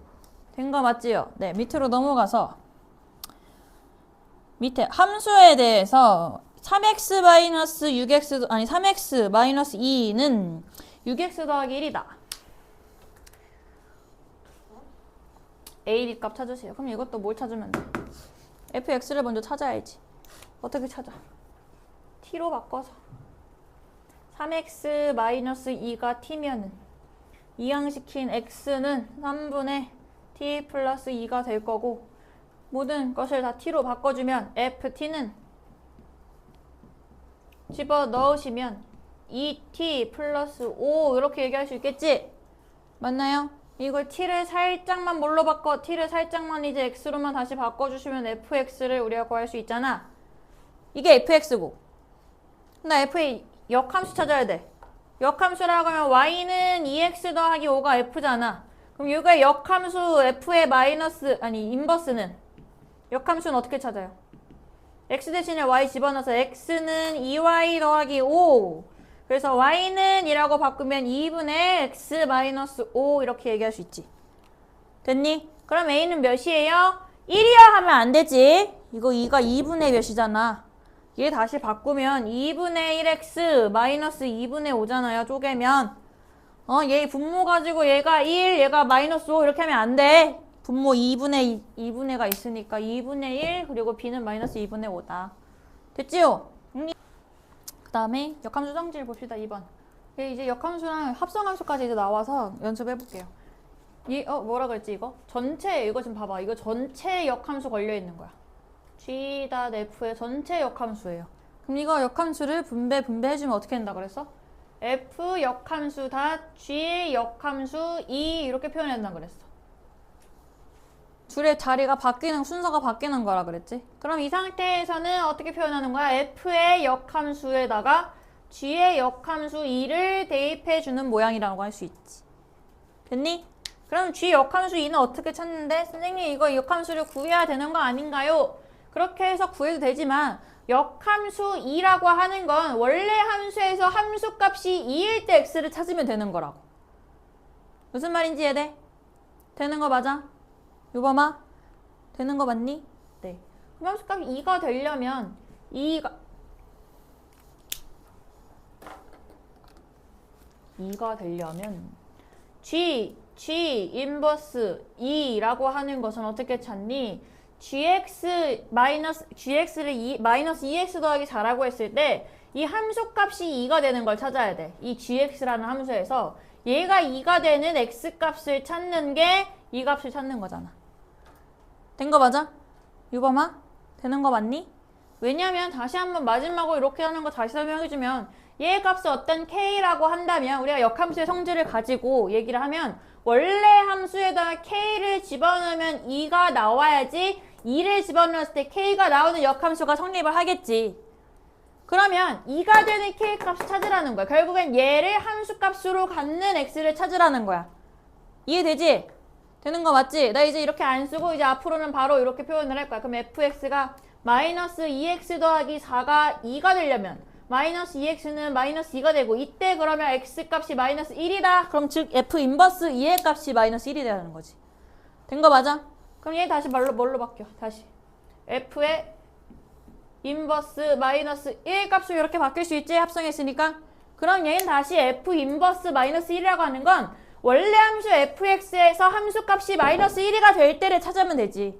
된 거 맞지요? 네, 밑으로 넘어가서 밑에 함수에 대해서 3x-2는 6x 더하기 1이다. a 값 찾으세요. 그럼 이것도 뭘 찾으면 돼? fx를 먼저 찾아야지. 어떻게 찾아? t로 바꿔서 3x-2가 t면은 이항시킨 x는 3분의 t 플러스 2가 될 거고 모든 것을 다 t로 바꿔주면 ft는 집어넣으시면 2t 플러스 5 이렇게 얘기할 수 있겠지? 맞나요? 이걸 t를 살짝만 뭘로 바꿔? t를 살짝만 이제 x로만 다시 바꿔주시면 fx를 우리가 구할 수 있잖아. 이게 fx고 나 f의 역함수 찾아야 돼. 역함수라고 하면 y는 2x 더하기 5가 f잖아. 그럼 이거의 역함수 f의 마이너스 아니 인버스는 역함수는 어떻게 찾아요? x 대신에 y 집어넣어서 x는 2y 더하기 5. 그래서 y는 이라고 바꾸면 2분의 x 마이너스 5 이렇게 얘기할 수 있지. 됐니? 그럼 a는 몇이에요? 1이야 하면 안 되지. 이거 2가 2분의 몇이잖아. 얘 다시 바꾸면 2분의 1x 마이너스 2분의 5잖아요. 쪼개면. 얘 분모 가지고 얘가 1, 얘가 마이너스 5 이렇게 하면 안 돼. 분모 2분의가 있으니까 2분의 1 그리고 b는 마이너스 2분의 5다. 됐지요? 그 다음에 역함수 성질 봅시다. 2번. 이제 역함수랑 합성함수까지 이제 나와서 연습해 볼게요. 뭐라 그랬지 이거? 전체 이거 지금 봐봐. 이거 전체 역함수 걸려 있는 거야. G.F의 전체 역함수예요. 그럼 이거 역함수를 분배해주면 어떻게 된다 그랬어? F 역함수 다 G 역함수 E 이렇게 표현한다 그랬어. 둘의 자리가 바뀌는 순서가 바뀌는 거라 그랬지. 그럼 이 상태에서는 어떻게 표현하는 거야? F의 역함수에다가 G의 역함수 E를 대입해주는 모양이라고 할 수 있지. 됐니? 그럼 G 역함수 E는 어떻게 찾는데? 선생님 이거 역함수를 구해야 되는 거 아닌가요? 그렇게 해서 구해도 되지만 역함수 2라고 하는 건 원래 함수에서 함수값이 2일 때 x를 찾으면 되는 거라고. 무슨 말인지 이해돼? 되는 거 맞아? 요봐마 되는 거 맞니? 네. 그럼 함수값이 2가 되려면 2가 되려면 G 인버스 2라고 하는 것은 어떻게 찾니? gx를 마이너스 2x 더하기 4라고 했을 때 이 함수값이 2가 되는 걸 찾아야 돼. 이 gx라는 함수에서 얘가 2가 되는 x값을 찾는 게 이 값을 찾는 거잖아. 된 거 맞아? 유범아? 되는 거 맞니? 왜냐면 다시 한번 마지막으로 이렇게 하는 거 다시 설명해주면 얘 값을 어떤 k라고 한다면 우리가 역함수의 성질을 가지고 얘기를 하면 원래 함수에다가 k를 집어넣으면 2가 나와야지 2를 집어넣었을 때 k가 나오는 역함수가 성립을 하겠지. 그러면 2가 되는 k 값을 찾으라는 거야. 결국엔 얘를 함수값으로 갖는 x를 찾으라는 거야. 이해되지? 되는 거 맞지? 나 이제 이렇게 안 쓰고 이제 앞으로는 바로 이렇게 표현을 할 거야. 그럼 fx가 마이너스 2x 더하기 4가 2가 되려면 마이너스 2x는 마이너스 2가 되고 이때 그러면 x값이 마이너스 1이다. 그럼 즉 f 인버스 2의 값이 마이너스 1이 되는 거지. 된 거 맞아? 그럼 얘 다시 뭘로 바뀌어? 다시 f의 인버스 마이너스 1 값으로 이렇게 바뀔 수 있지? 합성했으니까. 그럼 얘는 다시 f 인버스 마이너스 1이라고 하는 건 원래 함수 fx에서 함수값이 마이너스 1이가 될 때를 찾으면 되지.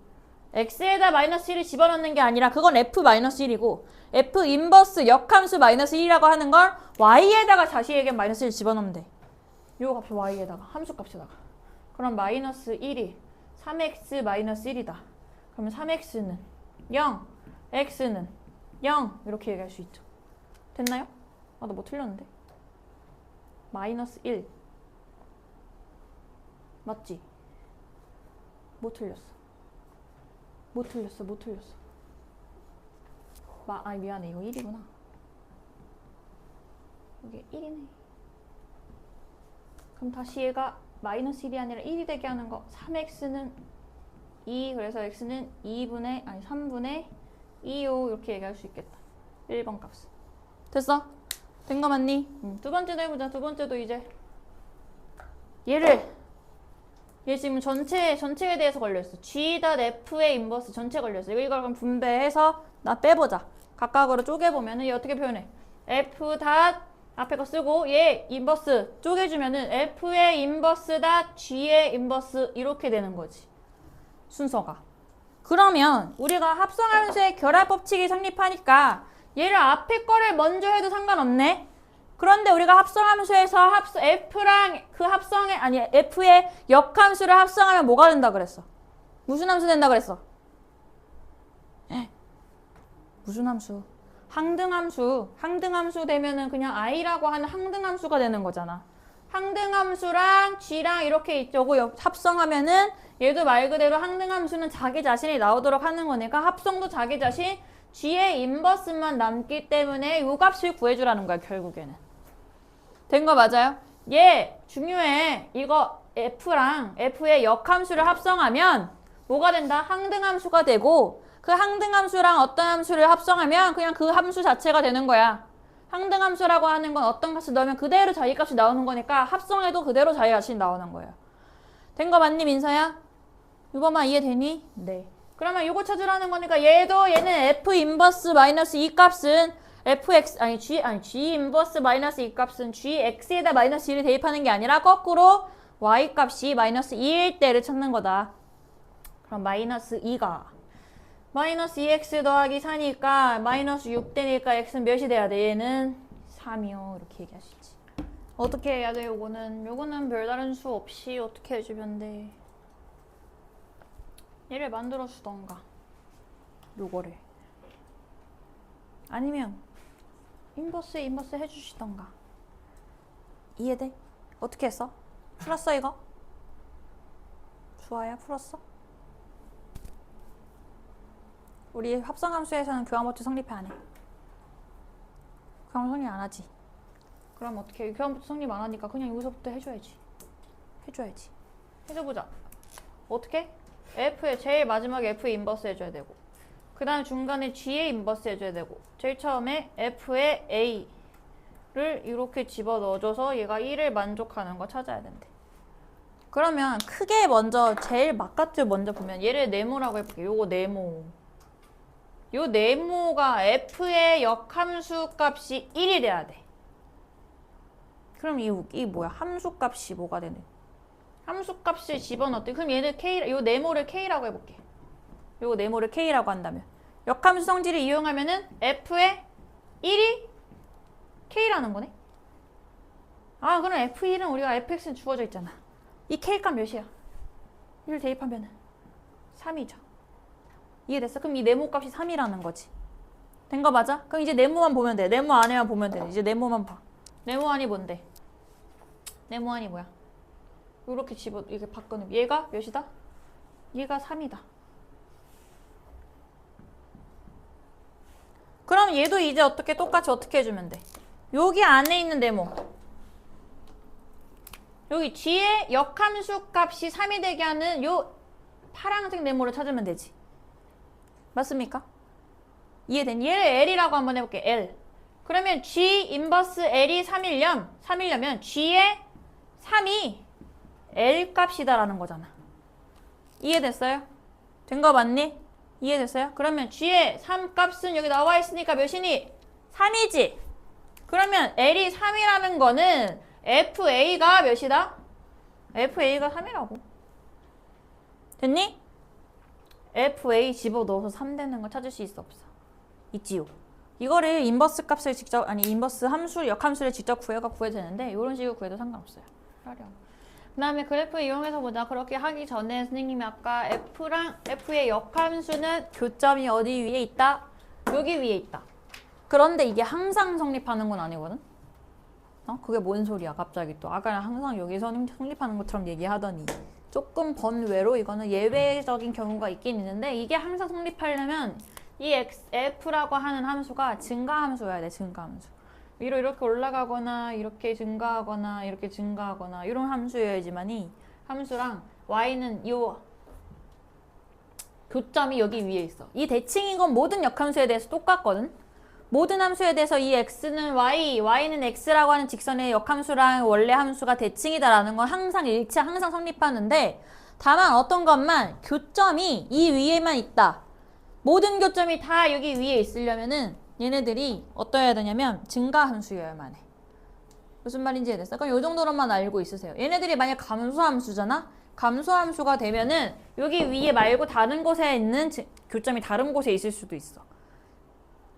x에다 마이너스 1을 집어넣는 게 아니라 그건 f 마이너스 1이고 f 인버스 역함수 마이너스 1이라고 하는 걸 y에다가 자식에게 마이너스 1 집어넣으면 돼. 요 값을 y에다가 함수값에다가. 그럼 마이너스 1이 3x 마이너스 1이다. 그러면 3x는 0, x는 0 이렇게 얘기할 수 있죠. 됐나요? 나 뭐 틀렸는데. 마이너스 1 맞지? 뭐 틀렸어? 뭐 틀렸어? 아니 미안해. 이거 1이구나. 이게 1이네. 그럼 다시 얘가 마이너스 1이 아니라 1이 되게 하는 거. 3x는 2 그래서 x는 3분의 2요 이렇게 얘기할 수 있겠다. 1번 값은. 됐어? 된 거 맞니? 두 번째도 해보자. 두 번째도 이제 얘 지금 전체에 대해서 걸려있어. G.F의 인버스 전체 걸려있어. 이걸 그럼 분배해서 나 빼보자. 각각으로 쪼개보면은 얘 어떻게 표현해? F. 앞에 거 쓰고 얘 인버스 쪼개주면은 F의 인버스 G의 인버스 이렇게 되는 거지. 순서가. 그러면 우리가 합성함수의 결합법칙이 성립하니까 얘를 앞에 거를 먼저 해도 상관없네. 그런데 우리가 합성함수에서 F랑 F의 역함수를 합성하면 뭐가 된다 그랬어? 무슨 함수 된다 그랬어? 무슨 함수? 항등함수. 항등함수 되면은 그냥 i라고 하는 항등함수가 되는 거잖아. 항등함수랑 g랑 이렇게 이쪽을 합성하면은 얘도 말 그대로 항등함수는 자기 자신이 나오도록 하는 거니까 합성도 자기 자신 g의 인버스만 남기 때문에 요 값을 구해주라는 거야 결국에는. 된 거 맞아요? 얘 중요해. 이거 f랑 f의 역함수를 합성하면 뭐가 된다? 항등함수가 되고 그 항등함수랑 어떤 함수를 합성하면 그냥 그 함수 자체가 되는 거야. 항등함수라고 하는 건 어떤 값을 넣으면 그대로 자기 값이 나오는 거니까 합성해도 그대로 자기 값이 나오는 거예요. 된 거 맞니 민서야? 이거만 이해되니? 네. 그러면 이거 찾으라는 거니까 얘는 f 인버스 마이너스 이 값은 fx g 인버스 마이너스 이 값은 gx에다 마이너스 1을 대입하는 게 아니라 거꾸로 y 값이 마이너스 2일 때를 찾는 거다. 그럼 마이너스 2가 마이너스 2x 더하기 4니까 마이너스 6 되니까 x는 몇이 돼야 돼? 얘는 3이요. 이렇게 얘기할 수 있지. 어떻게 해야 돼? 요거는 별다른 수 없이 어떻게 해주면 돼? 얘를 만들어 주던가 요거를 아니면 인버스 해주시던가. 이해돼? 어떻게 했어? 풀었어 이거? 좋아요 풀었어? 우리 합성함수에서는 교환법칙 성립해 안 해? 교환법칙 성립 안 하지? 그럼 어떻게 해? 교환법칙 성립 안 하니까 그냥 여기서부터 해줘야지. 해줘보자. 어떻게? F의 제일 마지막에 F 인버스 해줘야 되고 그 다음 중간에 G의 인버스 해줘야 되고 제일 처음에 F의 A를 이렇게 집어넣어줘서 얘가 1을 만족하는 거 찾아야 된대. 그러면 크게 먼저 제일 바깥을 먼저 보면 얘를 네모라고 해볼게. 요거 네모. 요 네모가 F의 역함수 값이 1이 돼야 돼. 그럼 이 뭐야? 함수 값이 뭐가 되네? 함수 값을 집어넣었대. 그럼 얘는 K, 요 네모를 K라고 해볼게. 요거 네모를 K라고 한다면. 역함수 성질을 이용하면은 F의 1이 K라는 거네? 아, 그럼 F1은 우리가 Fx는 주어져 있잖아. 이 K값 몇이야? 1 대입하면은 3이죠. 이해됐어? 그럼 이 네모 값이 3이라는 거지. 된 거 맞아? 그럼 이제 네모만 보면 돼. 네모 안에만 보면 돼. 이제 네모만 봐. 네모 안이 뭔데? 네모 안이 뭐야? 이렇게 이렇게 바꾸는 얘가 몇이다? 얘가 3이다. 그럼 얘도 이제 똑같이 어떻게 해주면 돼? 여기 안에 있는 네모. 여기 G의 역함수 값이 3이 되게 하는 요 파란색 네모를 찾으면 되지. 맞습니까? 이해된? 얘를 L이라고 한번 해볼게. L. 그러면 G 인버스 L이 3이려면 G의 3이 L 값이다라는 거잖아. 이해됐어요? 된 거 맞니? 이해됐어요? 그러면 G의 3 값은 여기 나와 있으니까 몇이니? 3이지? 그러면 L이 3이라는 거는 FA가 몇이다? FA가 3이라고. 됐니? FA 집어넣어서 3 되는 거 찾을 수 있어 없어? 있지요. 이거를 인버스 값을 직접 인버스 함수 역함수를 직접 구해도 되는데 이런 식으로 구해도 상관없어요. 그 다음에 그래프 이용해서 보자. 그렇게 하기 전에 선생님이 아까 F랑 F의 역함수는 교점이 어디 위에 있다? 여기 위에 있다. 그런데 이게 항상 성립하는 건 아니거든? 그게 뭔 소리야 갑자기 또. 아까는 항상 여기서 성립하는 것처럼 얘기하더니 조금 번외로 이거는 예외적인 경우가 있긴 있는데 이게 항상 성립하려면 이 F라고 하는 함수가 증가함수여야 돼. 증가함수. 위로 이렇게 올라가거나 이렇게 증가하거나 이렇게 증가하거나 이런 함수여야지만이 함수랑 y는 요 교점이 여기 위에 있어. 이 대칭인 건 모든 역함수에 대해서 똑같거든. 모든 함수에 대해서 이 x는 y, y는 x라고 하는 직선의 역함수랑 원래 함수가 대칭이다라는 건 항상 일치, 항상 성립하는데 다만 어떤 것만 교점이 이 위에만 있다. 모든 교점이 다 여기 위에 있으려면은 얘네들이 어떠해야 되냐면 증가함수여야만 해. 무슨 말인지 이해됐어? 그럼 이 정도로만 알고 있으세요. 얘네들이 만약 감소함수잖아? 감소함수가 되면은 여기 위에 말고 다른 곳에 있는 교점이 다른 곳에 있을 수도 있어.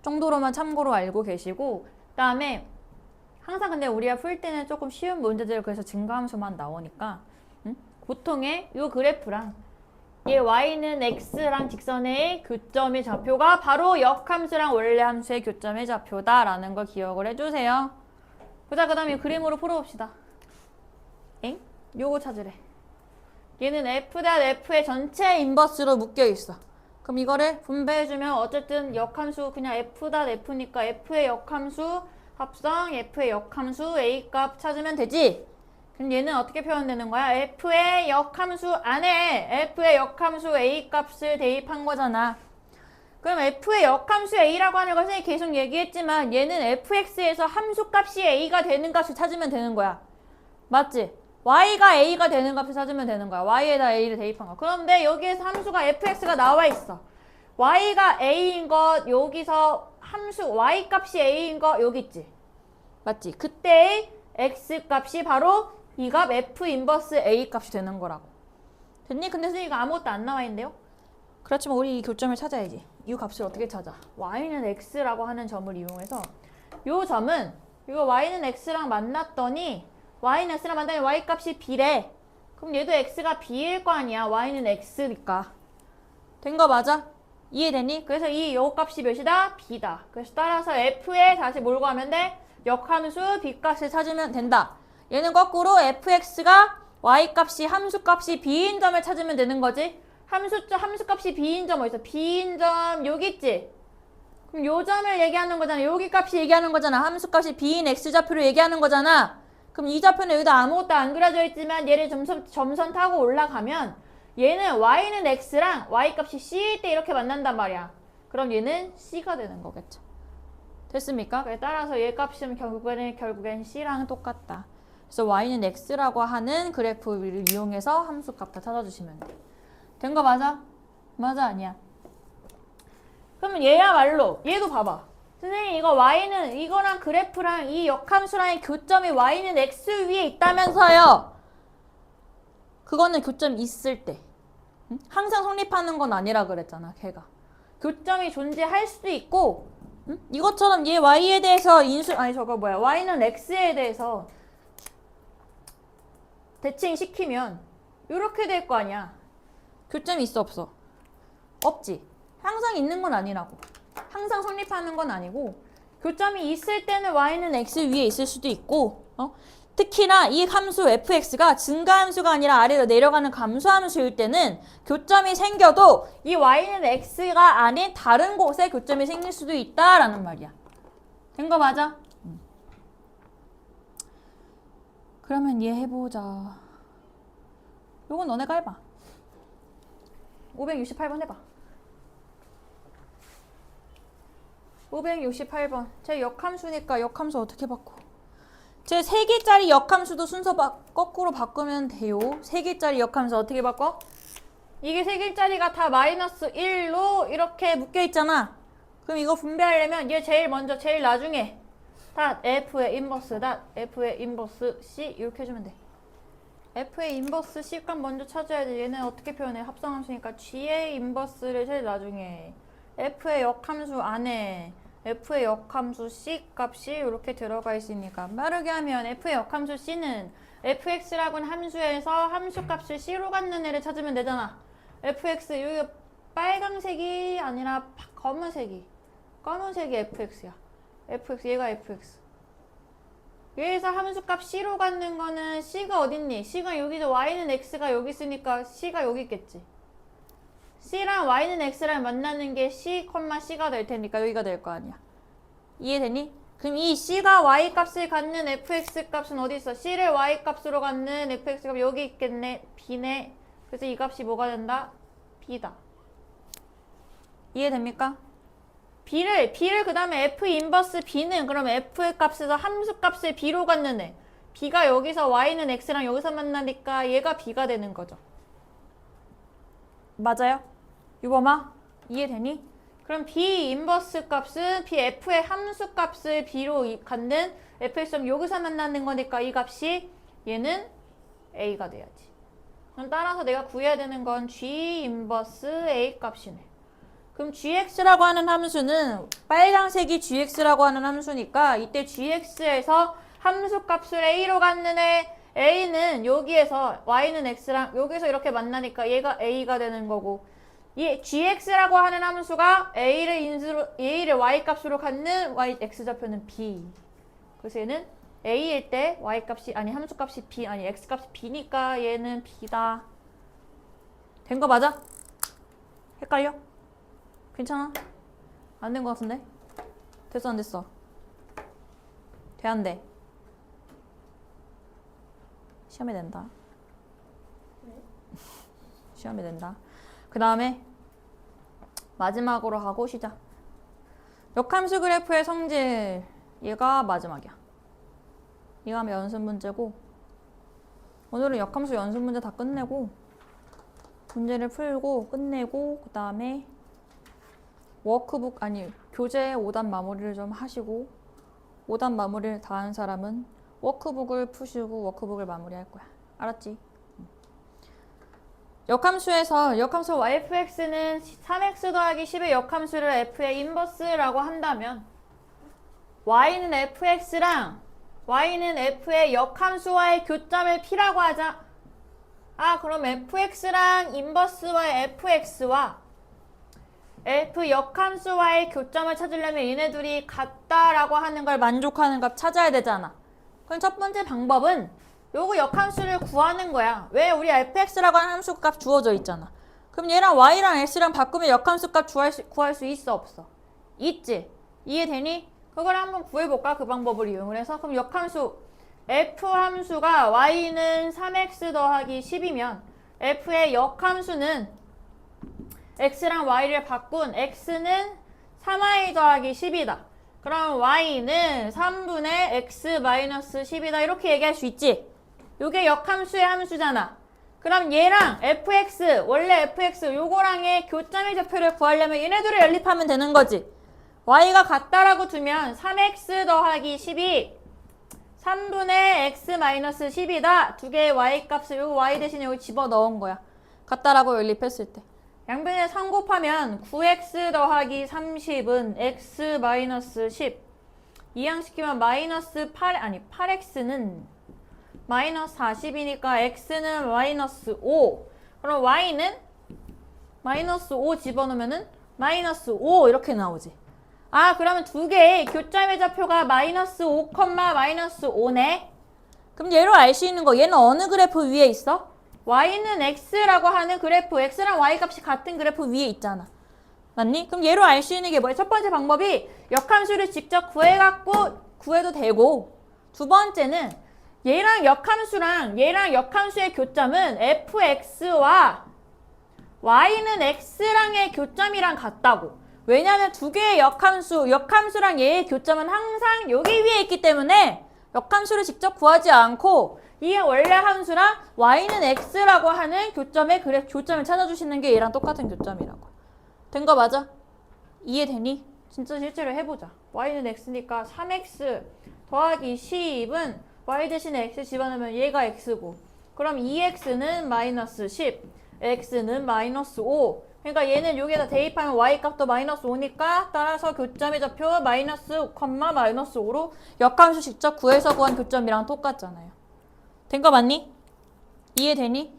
정도로만 참고로 알고 계시고 그 다음에 항상 근데 우리가 풀 때는 조금 쉬운 문제들 그래서 증가함수만 나오니까 보통의 요 그래프랑 얘 y는 x랑 직선의 교점의 좌표가 바로 역함수랑 원래 함수의 교점의 좌표다라는 걸 기억을 해주세요. 보자, 그 다음에 그림으로 풀어봅시다. 엥? 요거 찾으래. 얘는 f.f의 전체 인버스로 묶여있어. 그럼 이거를 분배해주면 어쨌든 역함수 그냥 f.f니까 f의 역함수 합성 f의 역함수 a 값 찾으면 되지? 그럼 얘는 어떻게 표현되는 거야? f의 역함수 안에 f의 역함수 a 값을 대입한 거잖아. 그럼 f의 역함수 a라고 하는 것은 계속 얘기했지만 얘는 fx에서 함수 값이 a가 되는 값을 찾으면 되는 거야. 맞지? y가 a가 되는 값을 찾으면 되는 거야. y에다 a를 대입한 거. 그런데 여기에서 함수가 fx가 나와 있어. y가 a인 것, 여기서 함수 y 값이 a인 거 여기 있지. 맞지? 그때의 x 값이 바로 이 값 f 인버스 a 값이 되는 거라고. 됐니? 근데 선생님이 아무것도 안 나와 있는데요? 그렇지만 우리 이 교점을 찾아야지. 이 값을 어떻게 찾아? y는 x라고 하는 점을 이용해서 이 점은 이거 y는 x랑 만났더니 y는 x랑 만나면 y 값이 b래. 그럼 얘도 x가 b일 거 아니야. y는 x니까. 된 거 맞아? 이해되니? 그래서 이 요 값이 몇이다? b다. 그래서 따라서 f에 다시 뭘 구하면 돼? 역함수 b 값을 찾으면 된다. 얘는 거꾸로 fx가 y 값이 함수 값이 b인 점을 찾으면 되는 거지. 함수 값이 b인 점 어디 있어? b인 점 여기 있지? 그럼 요 점을 얘기하는 거잖아. 여기 값이 얘기하는 거잖아. 함수 값이 b인 x좌표로 얘기하는 거잖아. 그럼 이 좌표는 여기다 아무것도 안 그려져 있지만 얘를 점선 타고 올라가면 얘는 y는 x랑 y 값이 c일 때 이렇게 만난단 말이야. 그럼 얘는 c가 되는 거겠죠. 됐습니까? 따라서 얘 값은 결국엔 c랑 똑같다. 그래서 y는 x라고 하는 그래프를 이용해서 함수 값 다 찾아주시면 돼. 된 거 맞아? 맞아, 아니야? 그러면 얘야말로 얘도 봐봐. 선생님 이거 y는 이거랑 그래프랑 이 역함수랑 교점이 y는 x 위에 있다면서요. 그거는 교점이 있을 때. 응? 항상 성립하는 건 아니라 그랬잖아, 걔가. 교점이 존재할 수도 있고, 응? 이것처럼 얘 y에 대해서 y는 x에 대해서 대칭시키면 이렇게 될 거 아니야. 교점이 있어, 없어? 없지. 항상 있는 건 아니라고. 항상 성립하는 건 아니고 교점이 있을 때는 y는 x 위에 있을 수도 있고 특히나 이 함수 fx가 증가함수가 아니라 아래로 내려가는 감소함수일 때는 교점이 생겨도 이 y는 x가 아닌 다른 곳에 교점이 생길 수도 있다라는 말이야. 된 거 맞아? 그러면 얘 해보자. 요건 너네가 해봐. 568번 해봐. 568번. 제 역함수니까 역함수 어떻게 바꿔? 제 3개짜리 역함수도 순서 거꾸로 바꾸면 돼요. 3개짜리 역함수 어떻게 바꿔? 이게 3개짜리가 다 마이너스 1로 이렇게 묶여있잖아. 그럼 이거 분배하려면 얘 제일 나중에 f의 인버스 f의 인버스 c 이렇게 해주면 돼. f의 인버스 c 값 먼저 찾아야지. 얘는 어떻게 표현해? 합성함수니까 g의 인버스를 제일 나중에 f의 역함수 안에 f의 역함수 c 값이 이렇게 들어가 있으니까 빠르게 하면 f의 역함수 c는 fx라고는 함수에서 함수 값을 c로 갖는 애를 찾으면 되잖아. fx 여기 빨강색이 아니라 검은색이 fx야. fx 얘가 fx. 여기서 함수값 c로 갖는 거는 c가 어딨니? c가 여기서 y는 x가 여기 있으니까 c가 여기 있겠지. c랑 y는 x랑 만나는 게 c, c가 될 테니까 여기가 될 거 아니야. 이해되니? 그럼 이 c가 y 값을 갖는 fx 값은 어디 있어? c를 y 값으로 갖는 fx 값 여기 있겠네. b네. 그래서 이 값이 뭐가 된다? b다. 이해됩니까? b를 그 다음에 f 인버스 b는 그럼 f 값에서 함수 값을 b로 갖는 애. b가 여기서 y는 x랑 여기서 만나니까 얘가 b가 되는 거죠. 맞아요? 유범아? 이해되니? 그럼 b 인버스 값은 f의 함수 값을 b로 갖는 fx 여기서 만나는 거니까 이 값이 얘는 a가 돼야지. 그럼 따라서 내가 구해야 되는 건 g 인버스 a 값이네. 그럼 gx라고 하는 함수는 빨간색이 gx라고 하는 함수니까 이때 gx에서 함수 값을 a로 갖는 애 A는 여기에서 Y는 X랑 여기서 이렇게 만나니까 얘가 A가 되는 거고 이 gx라고 하는 함수가 A를 Y값으로 갖는 X좌표는 B. 그래서 얘는 A일 때 Y값이 아니 함수값이 B 아니 X값이 B니까 얘는 B다. 된 거 맞아? 헷갈려? 괜찮아? 안 된 거 같은데? 됐어 안 됐어? 돼 안 돼? 시험에 된다. 시험에 된다. 그 다음에 마지막으로 하고 쉬자. 역함수 그래프의 성질 얘가 마지막이야. 이거 하면 연습 문제고 오늘은 역함수 연습 문제 다 끝내고 문제를 풀고 끝내고 그 다음에 워크북 아니 교재 5단 마무리를 좀 하시고 5단 마무리를 다 한 사람은 워크북을 푸시고 워크북을 마무리할 거야. 알았지? 역함수에서 역함수 yfx는 3x 더하기 10의 역함수를 f의 인버스라고 한다면 y는 fx랑 y는 f의 역함수와의 교점을 p라고 하자. 아 그럼 fx랑 인버스와의 fx와 f 역함수와의 교점을 찾으려면 얘네 둘이 같다라고 하는 걸 만족하는 값 찾아야 되잖아. 그럼 첫 번째 방법은 요거 역함수를 구하는 거야. 왜? 우리 fx라고 하는 함수 값 주어져 있잖아. 그럼 얘랑 y랑 x랑 바꾸면 역함수 값 구할 수 있어 없어? 있지? 이해되니? 그걸 한번 구해볼까? 그 방법을 이용을 해서. 그럼 역함수 f 함수가 y는 3x 더하기 10이면 f의 역함수는 x랑 y를 바꾼 x는 3y 더하기 10이다. 그럼 y는 3분의 x 마이너스 10이다. 이렇게 얘기할 수 있지? 요게 역함수의 함수잖아. 그럼 얘랑 fx, 원래 fx 요거랑의 교점의 좌표를 구하려면 얘네들을 연립하면 되는 거지. y가 같다라고 두면 3x 더하기 10이 3분의 x 마이너스 10이다. 두 개의 y 값을 요 y 대신에 여기 집어넣은 거야. 같다라고 연립했을 때. 양변에 3 곱하면 9x 더하기 30은 x 마이너스 10. 이항시키면 마이너스 8x는 마이너스 40이니까 x는 마이너스 5. 그럼 y는 마이너스 5 집어넣으면은 마이너스 5 이렇게 나오지. 아 그러면 두 개의 교점의 좌표가 마이너스 5, 마이너스 5네. 그럼 얘로 알 수 있는 거 얘는 어느 그래프 위에 있어? y는 x라고 하는 그래프, x랑 y 값이 같은 그래프 위에 있잖아. 맞니? 그럼 얘로 알 수 있는 게 뭐야? 첫 번째 방법이 역함수를 직접 구해갖고 구해도 되고 두 번째는 얘랑 역함수의 교점은 fx와 y는 x랑의 교점이랑 같다고. 왜냐면 두 개의 역함수랑 얘의 교점은 항상 여기 위에 있기 때문에 역함수를 직접 구하지 않고 이 원래 함수랑 y는 x라고 하는 교점을 찾아주시는 게 얘랑 똑같은 교점이라고. 된 거 맞아? 이해되니? 진짜 실제로 해보자. y는 x니까 3x 더하기 10은 y 대신에 x 집어넣으면 얘가 x고 그럼 2x는 마이너스 10, x는 마이너스 5. 그러니까 얘는 여기에다 대입하면 y 값도 마이너스 5니까 따라서 교점의 좌표 마이너스 5, 마이너스 5로 역함수 직접 구해서 구한 교점이랑 똑같잖아요. 된 거 맞니? 이해되니?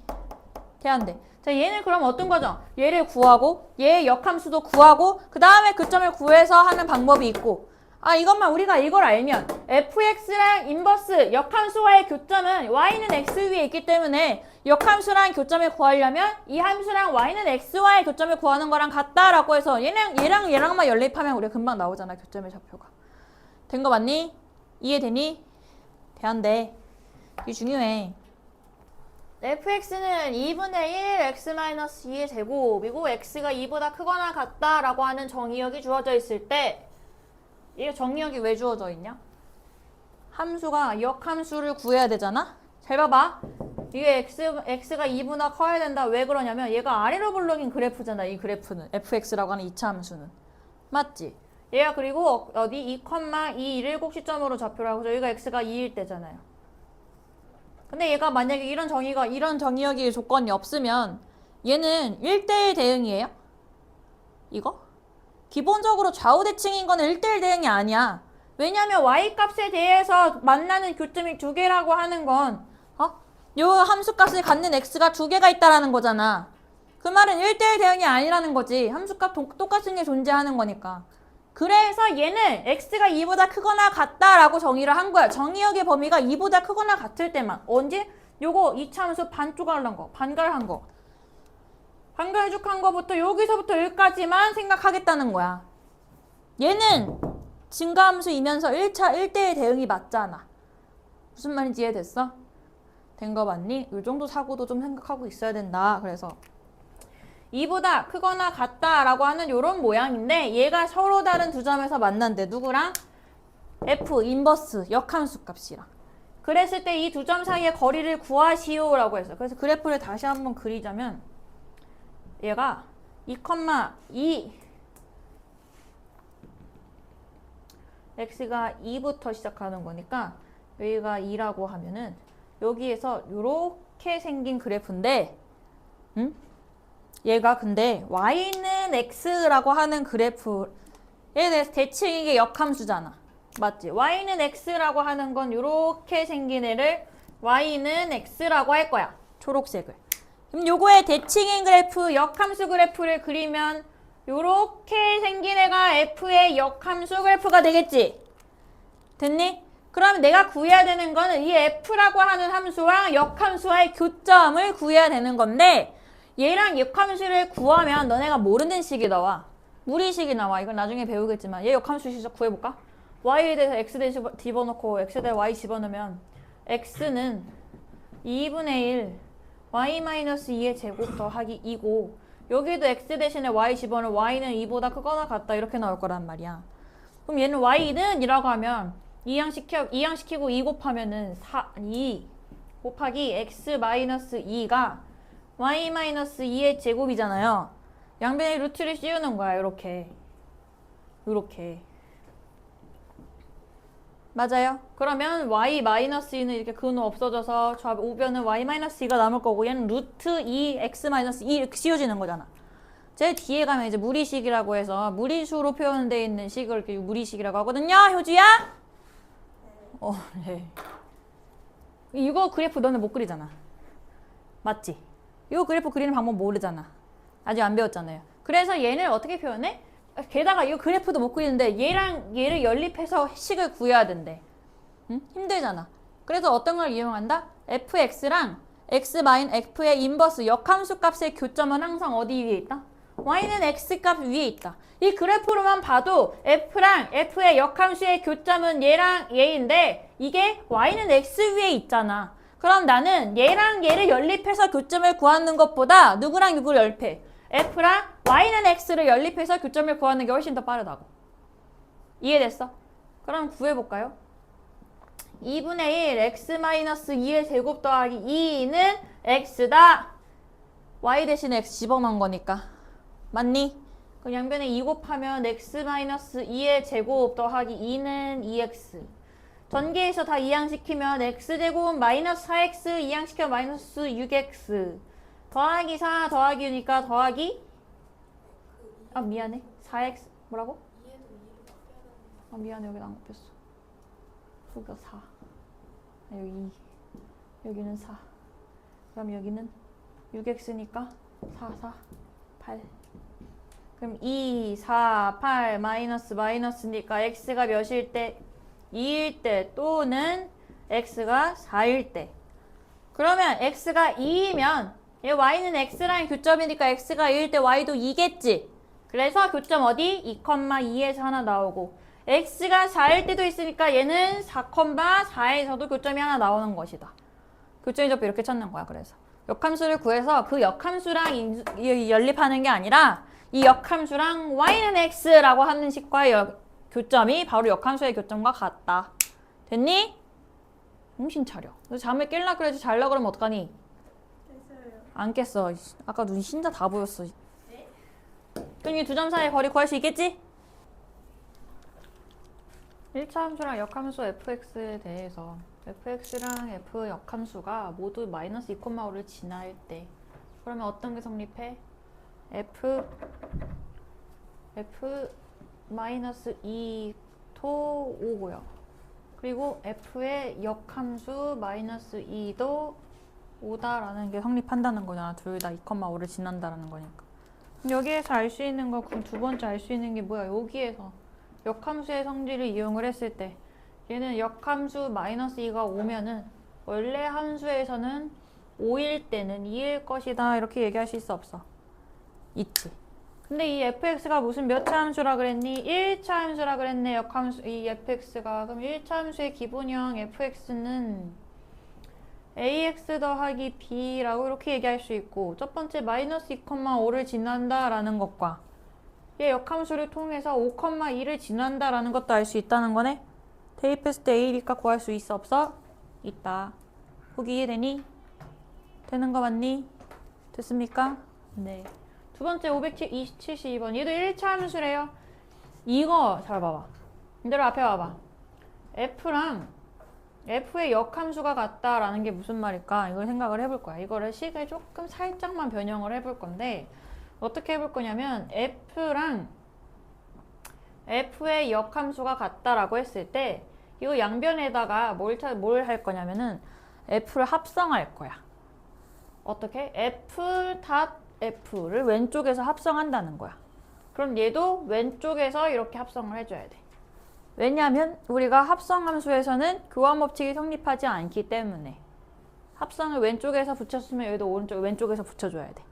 돼 안 돼? 자 얘는 그럼 어떤 거죠? 얘를 구하고 얘의 역함수도 구하고 그 다음에 교점을 구해서 하는 방법이 있고 아 이것만 우리가 이걸 알면 fx랑 인버스 역함수와의 교점은 y는 x 위에 있기 때문에 역함수랑 교점을 구하려면 이 함수랑 y는 x와의 교점을 구하는 거랑 같다라고 해서 얘랑만 연립하면 우리가 금방 나오잖아 교점의 좌표가. 된 거 맞니? 이해되니? 돼 안 돼? 이게 중요해. fx는 2분의 1 x-2의 제곱이고 x가 2보다 크거나 같다라고 하는 정의역이 주어져 있을 때 이 정의역이 왜 주어져 있냐? 함수가 역함수를 구해야 되잖아? 잘 봐봐. 이게 x가 2보다 커야 된다. 왜 그러냐면 얘가 아래로 블록인 그래프잖아. 이 그래프는 fx라고 하는 2차 함수는. 맞지? 얘가 그리고 어디 2,2를 꼭지점으로 좌표로 하고 여기가 x가 2일 때잖아요. 근데 얘가 만약에 이런 정의역이 조건이 없으면 얘는 1대1 대응이에요? 이거? 기본적으로 좌우 대칭인 거는 1대1 대응이 아니야. 왜냐면 y값에 대해서 만나는 교점이 두 개라고 하는 건 요 함수값을 갖는 x가 두 개가 있다라는 거잖아. 그 말은 1대1 대응이 아니라는 거지. 함수값 똑같은 게 존재하는 거니까. 그래서 얘는 x가 2보다 크거나 같다라고 정의를 한 거야. 정의역의 범위가 2보다 크거나 같을 때만. 언제? 요거 2차 함수 반쪽알한 거, 반갈한 거. 반갈죽한 거부터 여기서부터 여기까지만 생각하겠다는 거야. 얘는 증가함수이면서 1대1 대응이 맞잖아. 무슨 말인지 이해됐어? 된 거 맞니? 이 정도 사고도 좀 생각하고 있어야 된다. 그래서 2보다 크거나 같다라고 하는 이런 모양인데 얘가 서로 다른 두 점에서 만난대. 누구랑? F, 인버스, 역함수 값이랑. 그랬을 때 이 두 점 사이의 거리를 구하시오라고 했어. 그래서 그래프를 다시 한번 그리자면 얘가 2,2 x가 2부터 시작하는 거니까 여기가 2라고 하면은 여기에서 이렇게 생긴 그래프인데 얘가 근데 y는 x라고 하는 그래프에 대해서 대칭 이게 역함수잖아. 맞지? y는 x라고 하는 건 이렇게 생긴 애를 y는 x라고 할 거야. 초록색을. 그럼 요거의 대칭인 그래프, 역함수 그래프를 그리면 요렇게 생긴 애가 f의 역함수 그래프가 되겠지? 됐니? 그럼 내가 구해야 되는 거는 이 f라고 하는 함수와 역함수와의 교점을 구해야 되는 건데 얘랑 역함수를 구하면 너네가 모르는 식이 나와. 무리식이 나와. 이건 나중에 배우겠지만 얘 역함수 시작 구해볼까? y에 대해서 x 집어넣고 x에 대해 y 집어넣으면 x는 2분의 1 y-2의 제곱 더하기 2고 여기도 x 대신에 y 집어넣으면 y는 2보다 크거나 같다 이렇게 나올 거란 말이야. 그럼 얘는 y는 이라고 하면 이항시키고 2 곱하면은 2 곱하기 x-2가 y-2의 제곱이잖아요. 양변에 루트를 씌우는 거야. 이렇게 맞아요? 그러면 y-2는 이렇게 근호 없어져서 저 우변은 y-2가 남을 거고 얘는 루트 2 x-2 이렇게 씌워지는 거잖아. 제 뒤에 가면 이제 무리식이라고 해서 무리수로 표현되어 있는 식을 이렇게 무리식이라고 하거든요. 효주야? 네. 이거 그래프 너네 못 그리잖아. 맞지? 이거 그래프 그리는 방법 모르잖아. 아직 안 배웠잖아요. 그래서 얘를 어떻게 표현해? 게다가 이거 그래프도 못 그리는데 얘랑 얘를 연립해서 식을 구해야 된대. 응? 힘들잖아. 그래서 어떤 걸 이용한다? fx랑 f의 인버스 역함수 값의 교점은 항상 어디 위에 있다? y는 x값 위에 있다. 이 그래프로만 봐도 f랑 f의 역함수의 교점은 얘랑 얘인데 이게 y는 x 위에 있잖아. 그럼 나는 얘랑 얘를 연립해서 교점을 구하는 것보다 누구랑 누구를 연립해? f랑 y는 x를 연립해서 교점을 구하는 게 훨씬 더 빠르다고. 이해됐어? 그럼 구해볼까요? 2분의 1 x-2의 제곱 더하기 2는 x다. y 대신에 x 집어넣은 거니까. 맞니? 그럼 양변에 2 곱하면 x-2의 제곱 더하기 2는 2x. 전개해서 다 이항시키면 x제곱 마이너스 4x 이항시켜 마이너스 6x 더하기 4 더하기 6니까 더하기 미안해 4x 뭐라고? 미안해 여기다 안 곱했어. 여기가 4 여기 2 여기는 4 그럼 여기는 6x니까 4 8 그럼 2 4 8 마이너스니까 x가 몇일 때? 2일 때 또는 x가 4일 때. 그러면 x가 2이면 얘 y는 x랑 교점이니까 x가 2일 때 y도 2겠지. 그래서 교점 어디? 2,2에서 하나 나오고 x가 4일 때도 있으니까 얘는 4,4에서도 교점이 하나 나오는 것이다. 교점의 접수 이렇게 찾는 거야. 그래서 역함수를 구해서 그 역함수랑 연립하는 게 아니라 이 역함수랑 y는 x라고 하는 식과 교점이 바로 역함수의 교점과 같다. 됐니? 정신 차려. 너 잠을 깰라 그러지 잘라 그러면 어떡하니? 됐어요. 안 깼어. 아까 눈 흰자 다 보였어. 네? 그럼 이 두 점 사이의 거리 구할 수 있겠지? 1차 함수랑 역함수 fx에 대해서 fx랑 f 역함수가 모두 마이너스 2,5를 지날 때 그러면 어떤 게 성립해? f 마이너스 2도 5고요. 그리고 f의 역함수 마이너스 2도 5다라는 게 성립한다는 거잖아. 둘 다 2,5를 지난다라는 거니까. 그럼 여기에서 알 수 있는 거, 그럼 두 번째 알 수 있는 게 뭐야? 여기에서 역함수의 성질을 이용을 했을 때 얘는 역함수 마이너스 2가 오면은 원래 함수에서는 5일 때는 2일 것이다. 이렇게 얘기할 수 있어, 없어? 있지. 근데 이 fx가 무슨 몇 차 함수라 그랬니? 1차 함수라 그랬네. 역함수 이 fx가. 그럼 1차 함수의 기본형 fx는 ax 더하기 b라고 이렇게 얘기할 수 있고, 첫 번째 마이너스 2,5를 지난다라는 것과 얘 역함수를 통해서 5,2를 지난다라는 것도 알 수 있다는 거네. 대입했을 때 a, b값 구할 수 있어, 없어? 있다. 보기 이해되니? 되는 거 맞니? 됐습니까? 네. 두 번째 572번. 얘도 1차 함수래요. 이거 잘 봐봐. 이대로 앞에 봐봐. f랑 f의 역함수가 같다라는 게 무슨 말일까? 이걸 생각을 해볼 거야. 이거를 식을 조금 살짝만 변형을 해볼 건데 어떻게 해볼 거냐면 f랑 f의 역함수가 같다라고 했을 때 이거 양변에다가 뭘 할 거냐면은 f를 합성할 거야. 어떻게? f를 왼쪽에서 합성한다는 거야. 그럼 얘도 왼쪽에서 이렇게 합성을 해줘야 돼. 왜냐하면 우리가 합성함수에서는 교환 법칙이 성립하지 않기 때문에 합성을 왼쪽에서 붙였으면 여기도 왼쪽에서 붙여줘야 돼.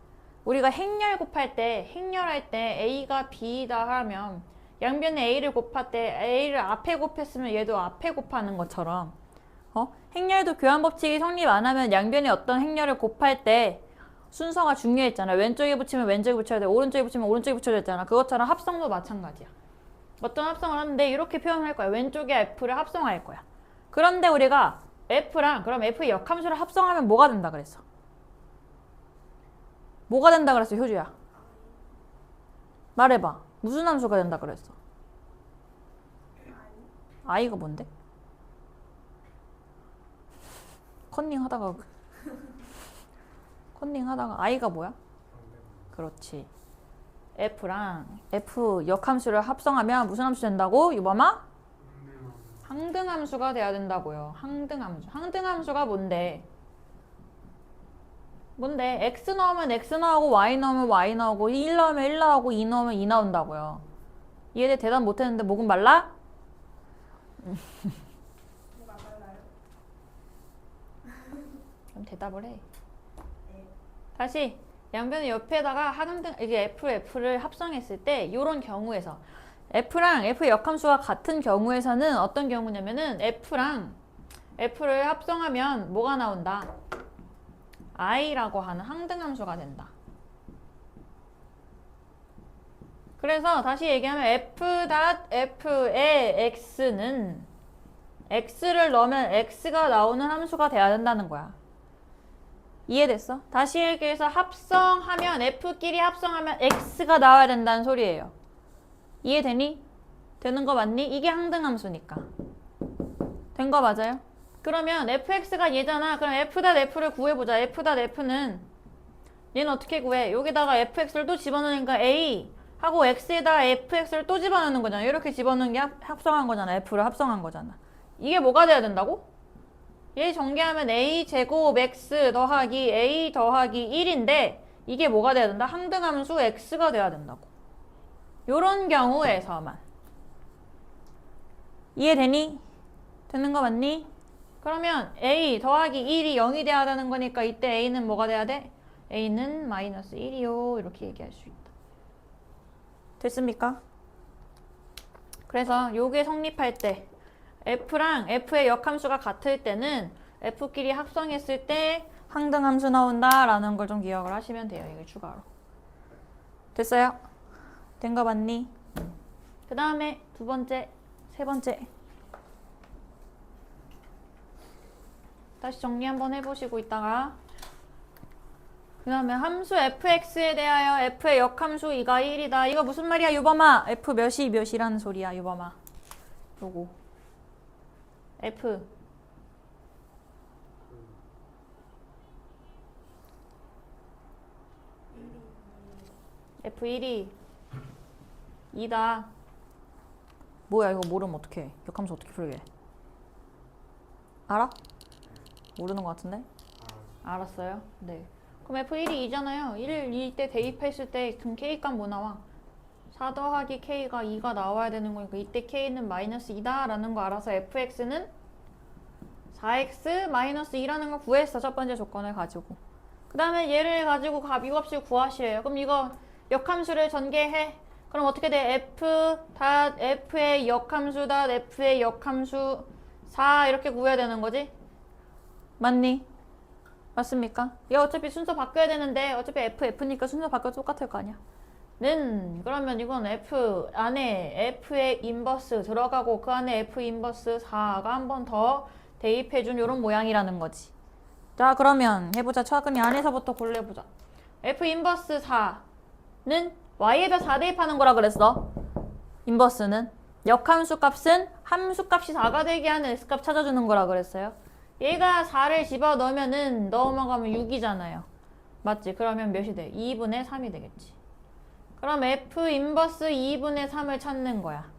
우리가 행렬할 때 a가 b다 하면 양변에 a를 곱할 때 a를 앞에 곱했으면 얘도 앞에 곱하는 것처럼 행렬도 교환 법칙이 성립 안 하면 양변에 어떤 행렬을 곱할 때 순서가 중요했잖아. 왼쪽에 붙이면 왼쪽에 붙여야 돼. 오른쪽에 붙이면 오른쪽에 붙여야 되잖아. 그것처럼 합성도 마찬가지야. 어떤 합성을 하는데 이렇게 표현할 거야. 왼쪽에 f를 합성할 거야. 그런데 우리가 그럼 f의 역함수를 합성하면 뭐가 된다 그랬어? 뭐가 된다 그랬어, 효주야? 말해봐. 무슨 함수가 된다 그랬어? i가 뭔데? 컨닝 하다가 i가 뭐야? 그렇지. f랑 f 역함수를 합성하면 무슨 함수 된다고? 유범아? 항등함수가 돼야 된다고요. 항등함수가 뭔데? x 넣으면 x 나오고 y 넣으면 y 나오고 1 넣으면 1 나오고 2 넣으면 2 나온다고요. 이해돼? 대답 못했는데 목은 말라? 뭐가 달라요? 그럼 대답을 해. 다시 양변의 옆에다가 이게 f를 합성했을 때 이런 경우에서 f랑 f의 역함수가 같은 경우에서는 어떤 경우냐면은 f랑 f를 합성하면 뭐가 나온다? i라고 하는 항등함수가 된다. 그래서 다시 얘기하면 f'의 x는 x를 넣으면 x가 나오는 함수가 돼야 된다는 거야. 이해됐어? 다시 얘기해서 합성하면 f끼리 합성하면 x가 나와야 된다는 소리예요. 이해되니? 되는 거 맞니? 이게 항등함수니까. 된 거 맞아요? 그러면 fx가 얘잖아. 그럼 f.f를 구해보자. f.f는 얘는 어떻게 구해? 여기다가 fx를 또 집어넣으니까 a 하고 x에다 fx를 또 집어넣는 거잖아. 이렇게 집어넣는 게 합성한 거잖아. f를 합성한 거잖아. 이게 뭐가 돼야 된다고? 얘 전개하면 a 제곱 x 더하기 a 더하기 1인데 이게 뭐가 돼야 된다? 항등함수 x가 돼야 된다고. 요런 경우에서만. 이해되니? 되는 거 맞니? 그러면 a 더하기 1이 0이 돼야 되는 거니까 이때 a는 뭐가 돼야 돼? a는 마이너스 1이요. 이렇게 얘기할 수 있다. 됐습니까? 그래서 요게 성립할 때 f랑 f의 역함수가 같을 때는 f끼리 합성했을 때 항등함수 나온다라는 걸 좀 기억을 하시면 돼요. 이게 추가로. 됐어요? 된 거 맞니? 그 다음에 두 번째, 세 번째. 다시 정리 한번 해보시고 있다가 그 다음에 함수 fx에 대하여 f의 역함수 2가 1이다. 이거 무슨 말이야, 유범아? f 몇이라는 소리야, 유범아. 요거. f f1이 2다. 뭐야, 이거 모르면 어떡해. 역함수 어떻게 풀게? 알아? 모르는 것 같은데? 아, 알았어요? 네. 그럼 F1이 2잖아요. 1을 2 때 대입했을 때 그럼 K값 뭐 나와? 4 더하기 K가 2가 나와야 되는 거니까 이때 K는 마이너스 2다 라는 거 알아서 fx는 4x 마이너스 2라는 걸 구했어. 첫 번째 조건을 가지고. 그 다음에 얘를 가지고 이 값을 구하시래요. 그럼 이거 역함수를 전개해. 그럼 어떻게 돼? f의 역함수 f의 역함수 4 이렇게 구해야 되는 거지? 맞니? 맞습니까? 얘 어차피 순서 바뀌어야 되는데 어차피 f니까 순서 바뀌어도 똑같을 거 아니야. 그러면 이건 f 안에 f의 인버스 들어가고 그 안에 f 인버스 4가 한 번 더 대입해준 요런 모양이라는 거지. 자 그러면 해보자. 차근히 안에서부터 골라보자. f 인버스 4는 y에다 4 대입하는 거라 그랬어. 인버스는 역함수 값은 함수 값이 4가 되게 하는 x값 찾아주는 거라 그랬어요. 얘가 4를 집어넣으면은 넘어가면 6이잖아요. 맞지? 그러면 몇이 돼? 2분의 3이 되겠지. 그럼 f 인버스 2분의 3을 찾는 거야.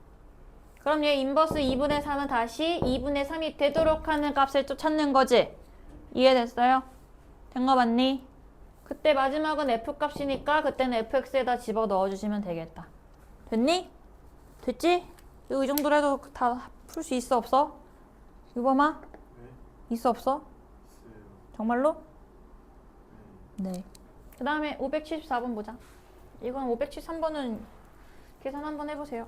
그럼 얘 인버스 2분의 3은 다시 2분의 3이 되도록 하는 값을 또 찾는 거지. 이해됐어요? 된 거 맞니? 그때 마지막은 f 값이니까 그때는 fx에다 집어 넣어주시면 되겠다. 됐니? 됐지? 이 정도로 해도 다 풀 수 있어 없어? 유범아? 네? 있어 없어? 있어요. 정말로? 네. 네. 그 다음에 574번 보자. 이건 573번은 계산 한번 해보세요.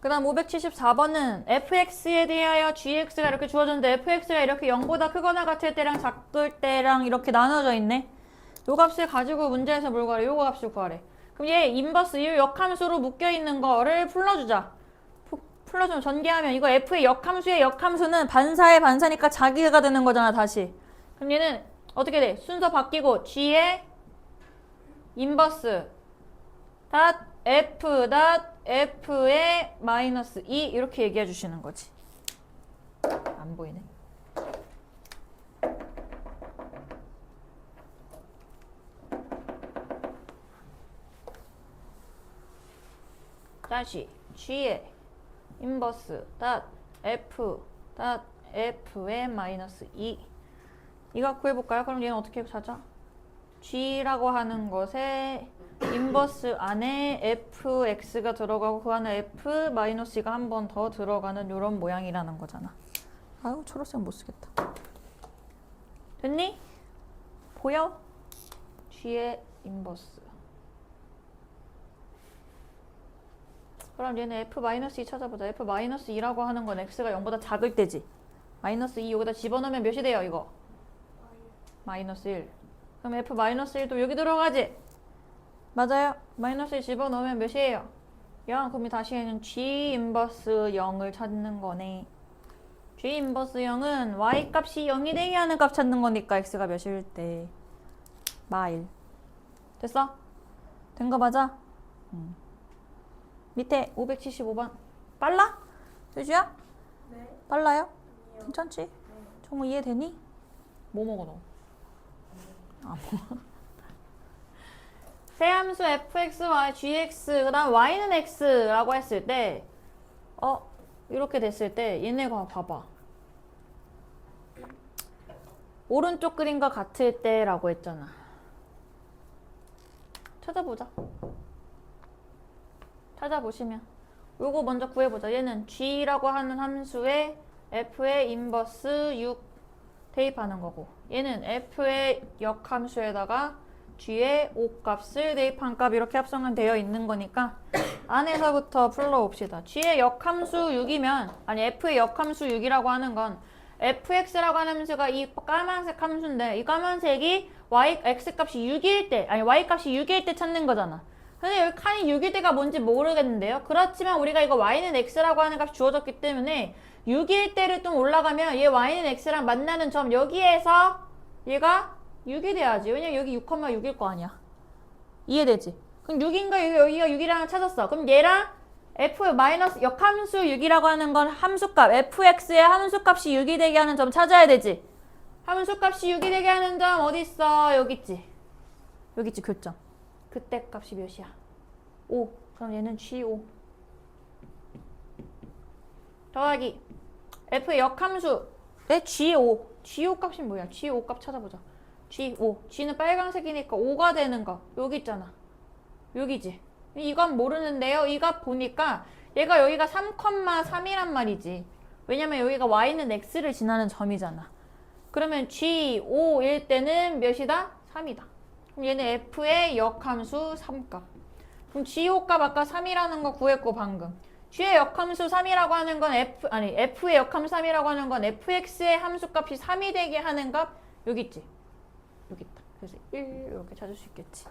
그 다음 574번은 fx에 대하여 gx가 이렇게 주어졌는데 fx가 이렇게 0보다 크거나 같을 때랑 작을 때랑 이렇게 나눠져 있네. 요 값을 가지고 문제에서 뭘 구하래? 요거 값을 구하래. 그럼 얘 인버스 이 역함수로 묶여있는 거를 풀러주자. 풀러주면 전개하면 이거 f의 역함수의 역함수는 반사의 반사니까 자기가 되는 거잖아 다시. 그럼 얘는 어떻게 돼? 순서 바뀌고 g의 인버스 f의 마이너스 2 이렇게 얘기해 주시는 거지. 안 보이네. 다시 g의 인버스 f의 마이너스 2 이거 구해볼까요? 그럼 얘는 어떻게 찾아? g라고 하는 것에 인버스 안에 fx가 들어가고 그 안에 f-2가 한 번 더 들어가는 이런 모양이라는 거잖아. 아유 초록색 못 쓰겠다. 됐니? 보여? g의 인버스. 그럼 얘는 f-2 찾아보자. f-2라고 하는 건 x가 0보다 작을 때지. 마이너스 2 여기다 집어넣으면 몇이 돼요 이거? 마이너스 1. 그럼 f-1도 여기 들어가지? 맞아요. 마이너스 1 집어넣으면 몇이에요? 0. 그럼 다시 얘는 g 인버스 0을 찾는 거네. g 인버스 0은 y 값이 0이 되게 하는 값 찾는 거니까 x가 몇일 때? 마1. 됐어? 된 거 맞아? 밑에 575번. 빨라? 유주야? 네. 빨라요? 아니요. 괜찮지? 네. 정말 이해되니? 뭐 먹어 너? 아, 뭐. 세함수 fx, y, gx, 그 다음 y는 x라고 했을 때 이렇게 됐을 때 얘네가 봐봐. 오른쪽 그림과 같을 때라고 했잖아. 찾아보자. 찾아보시면 요거 먼저 구해보자. 얘는 g라고 하는 함수에 f의 인버스 6 대입하는 거고 얘는 f의 역함수에다가 g의 5 값을 대입한 값 이렇게 합성은 되어 있는 거니까 안에서부터 풀러봅시다. g의 역함수 6이면 아니 f의 역함수 6이라고 하는 건 fx라고 하는 함수가 이 까만색 함수인데 이 까만색이 x 값이 6일 때 아니 y 값이 6일 때 찾는 거잖아. 근데 여기 칸이 6일 때가 뭔지 모르겠는데요. 그렇지만 우리가 이거 y는 x라고 하는 값이 주어졌기 때문에 6일 때를 좀 올라가면 얘 y는 x랑 만나는 점 여기에서 얘가 6이 돼야지. 왜냐면 여기 6,6일 거 아니야. 이해되지? 그럼 6인가 여기가 6이라는 찾았어. 그럼 얘랑 f 마이너스 역함수 6이라고 하는 건 함수값 fx의 함수값이 6이 되게 하는 점 찾아야 되지. 함수값이 6이 되게 하는 점 어디 있어? 여기 있지. 여기 있지 교점. 그때 값이 몇이야? 5. 그럼 얘는 G5 더하기 F의 역함수 내 G5. G5 값이 뭐야? G5 값 찾아보자. G5. G는 빨간색이니까 5가 되는 거. 여기 있잖아. 여기지. 이건 모르는데요. 이 값 보니까 얘가 여기가 3,3이란 말이지. 왜냐면 여기가 y는 x를 지나는 점이잖아. 그러면 G5일 때는 몇이다? 3이다. 그럼 얘는 f의 역함수 3값. 그럼 G5 값 아까 3이라는 거 구했고 방금. G의 역함수 3이라고 하는 건 f의 역함수 3이라고 하는 건 fx의 함수값이 3이 되게 하는 값 여기 있지. 여기 있다. 그래서 1 이렇게 찾을 수 있겠지.